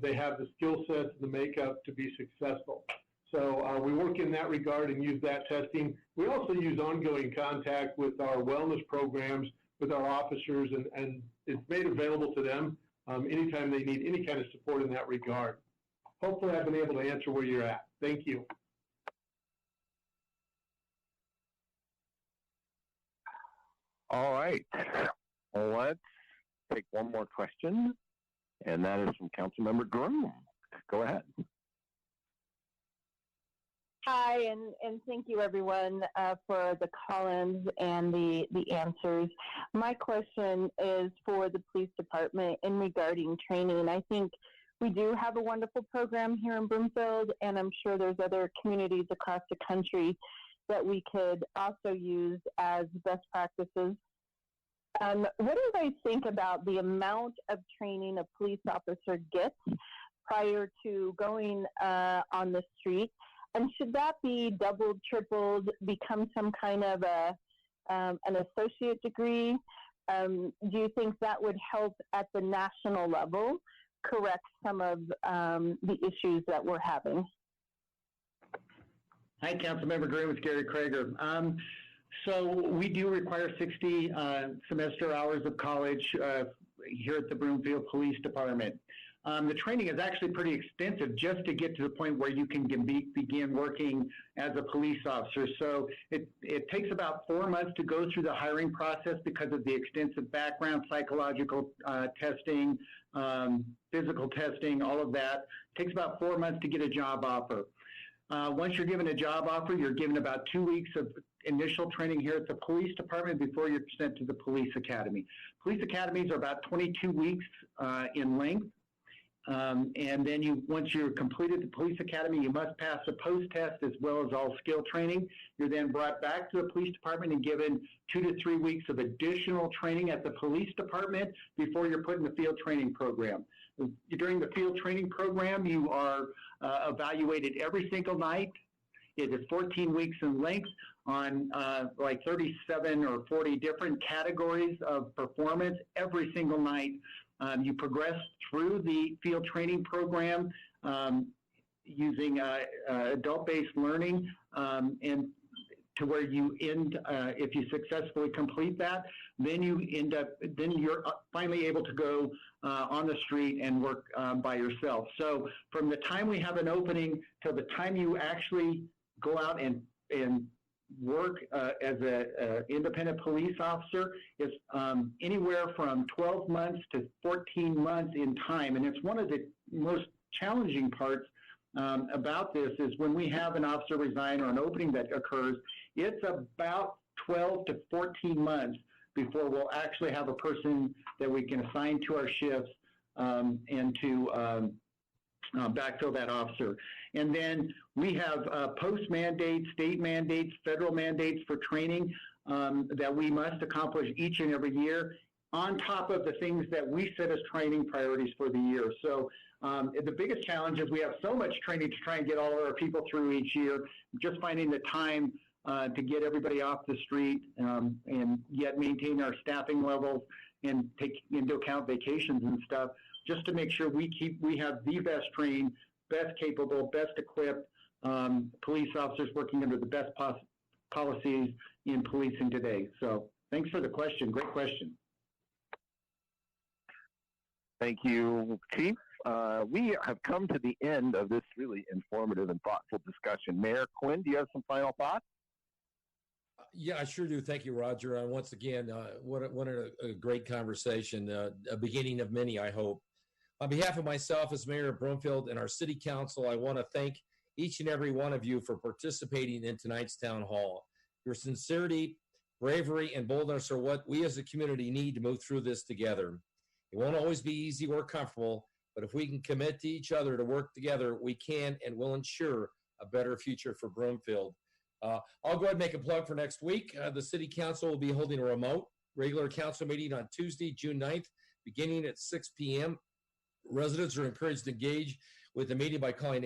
They have the skill sets and the makeup to be successful. So we work in that regard and use that testing. We also use ongoing contact with our wellness programs with our officers, and it's made available to them anytime they need any kind of support in that regard. Hopefully I've been able to answer where you're at. Thank you. All right. Let's take one more question, and that is from Councilmember Groom. Go ahead. Hi, and thank you everyone for the call-ins and the answers. My question is for the police department in regarding training. I think we do have a wonderful program here in Broomfield, and I'm sure there's other communities across the country that we could also use as best practices. What do you guys think about the amount of training a police officer gets prior to going on the street? And should that be doubled, tripled, become some kind of an associate degree? Do you think that would help at the national level correct some of the issues that we're having? Hi, Councilmember Green, it's Gary Krager. So we do require 60 semester hours of college here at the Broomfield Police Department. The training is actually pretty extensive just to get to the point where you can begin working as a police officer. So it takes about 4 months to go through the hiring process because of the extensive background, psychological testing, physical testing, all of that. It takes about 4 months to get a job offer. Once you're given a job offer, you're given about 2 weeks of initial training here at the police department before you're sent to the police academy. Police academies are about 22 weeks in length. And then once you're completed the police academy, you must pass a post test as well as all skill training. You're then brought back to the police department and given 2 to 3 weeks of additional training at the police department before you're put in the field training program. During the field training program, you are evaluated every single night. It is 14 weeks in length on like 37 or 40 different categories of performance every single night. You progress through the field training program using adult-based learning and to where you end, if you successfully complete that, then you're finally able to go on the street and work by yourself. So from the time we have an opening till the time you actually go out and work as an independent police officer is anywhere from 12 months to 14 months in time. And it's one of the most challenging parts about this is when we have an officer resign or an opening that occurs, it's about 12 to 14 months before we'll actually have a person that we can assign to our shifts and to backfill that officer. And then we have post mandates, state mandates, federal mandates for training that we must accomplish each and every year on top of the things that we set as training priorities for the year. So the biggest challenge is we have so much training to try and get all of our people through each year, just finding the time to get everybody off the street and yet maintain our staffing levels and take into account vacations and stuff, just to make sure we have the best trained, best capable, best equipped police officers working under the best policies in policing today. So thanks for the question. Great question. Thank you, Chief. We have come to the end of this really informative and thoughtful discussion. Mayor Quinn, do you have some final thoughts? Yeah, I sure do. Thank you, Roger. And once again, what a great conversation, a beginning of many, I hope. On behalf of myself as mayor of Broomfield and our city council, I want to thank each and every one of you for participating in tonight's town hall. Your sincerity, bravery, and boldness are what we as a community need to move through this together. It won't always be easy or comfortable, but if we can commit to each other to work together, we can and will ensure a better future for Broomfield. I'll go ahead and make a plug for next week. The City Council will be holding a remote regular council meeting on Tuesday, June 9th, beginning at 6 p.m. Residents are encouraged to engage with the meeting by calling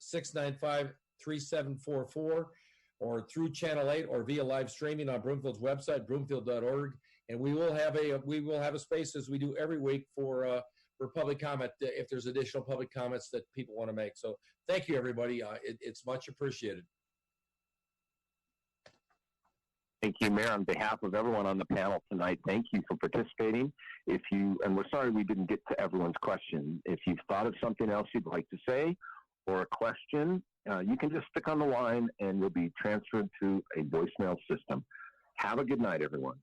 855-695-3744 or through Channel 8 or via live streaming on Broomfield's website, broomfield.org. And we will have a space, as we do every week, for public comment if there's additional public comments that people want to make. So thank you, everybody. It's much appreciated. Thank you, Mayor. On behalf of everyone on the panel tonight, thank you for participating. And we're sorry we didn't get to everyone's question. If you've thought of something else you'd like to say or a question, you can just stick on the line and you'll be transferred to a voicemail system. Have a good night, everyone.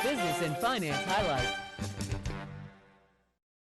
Business and Finance Highlights.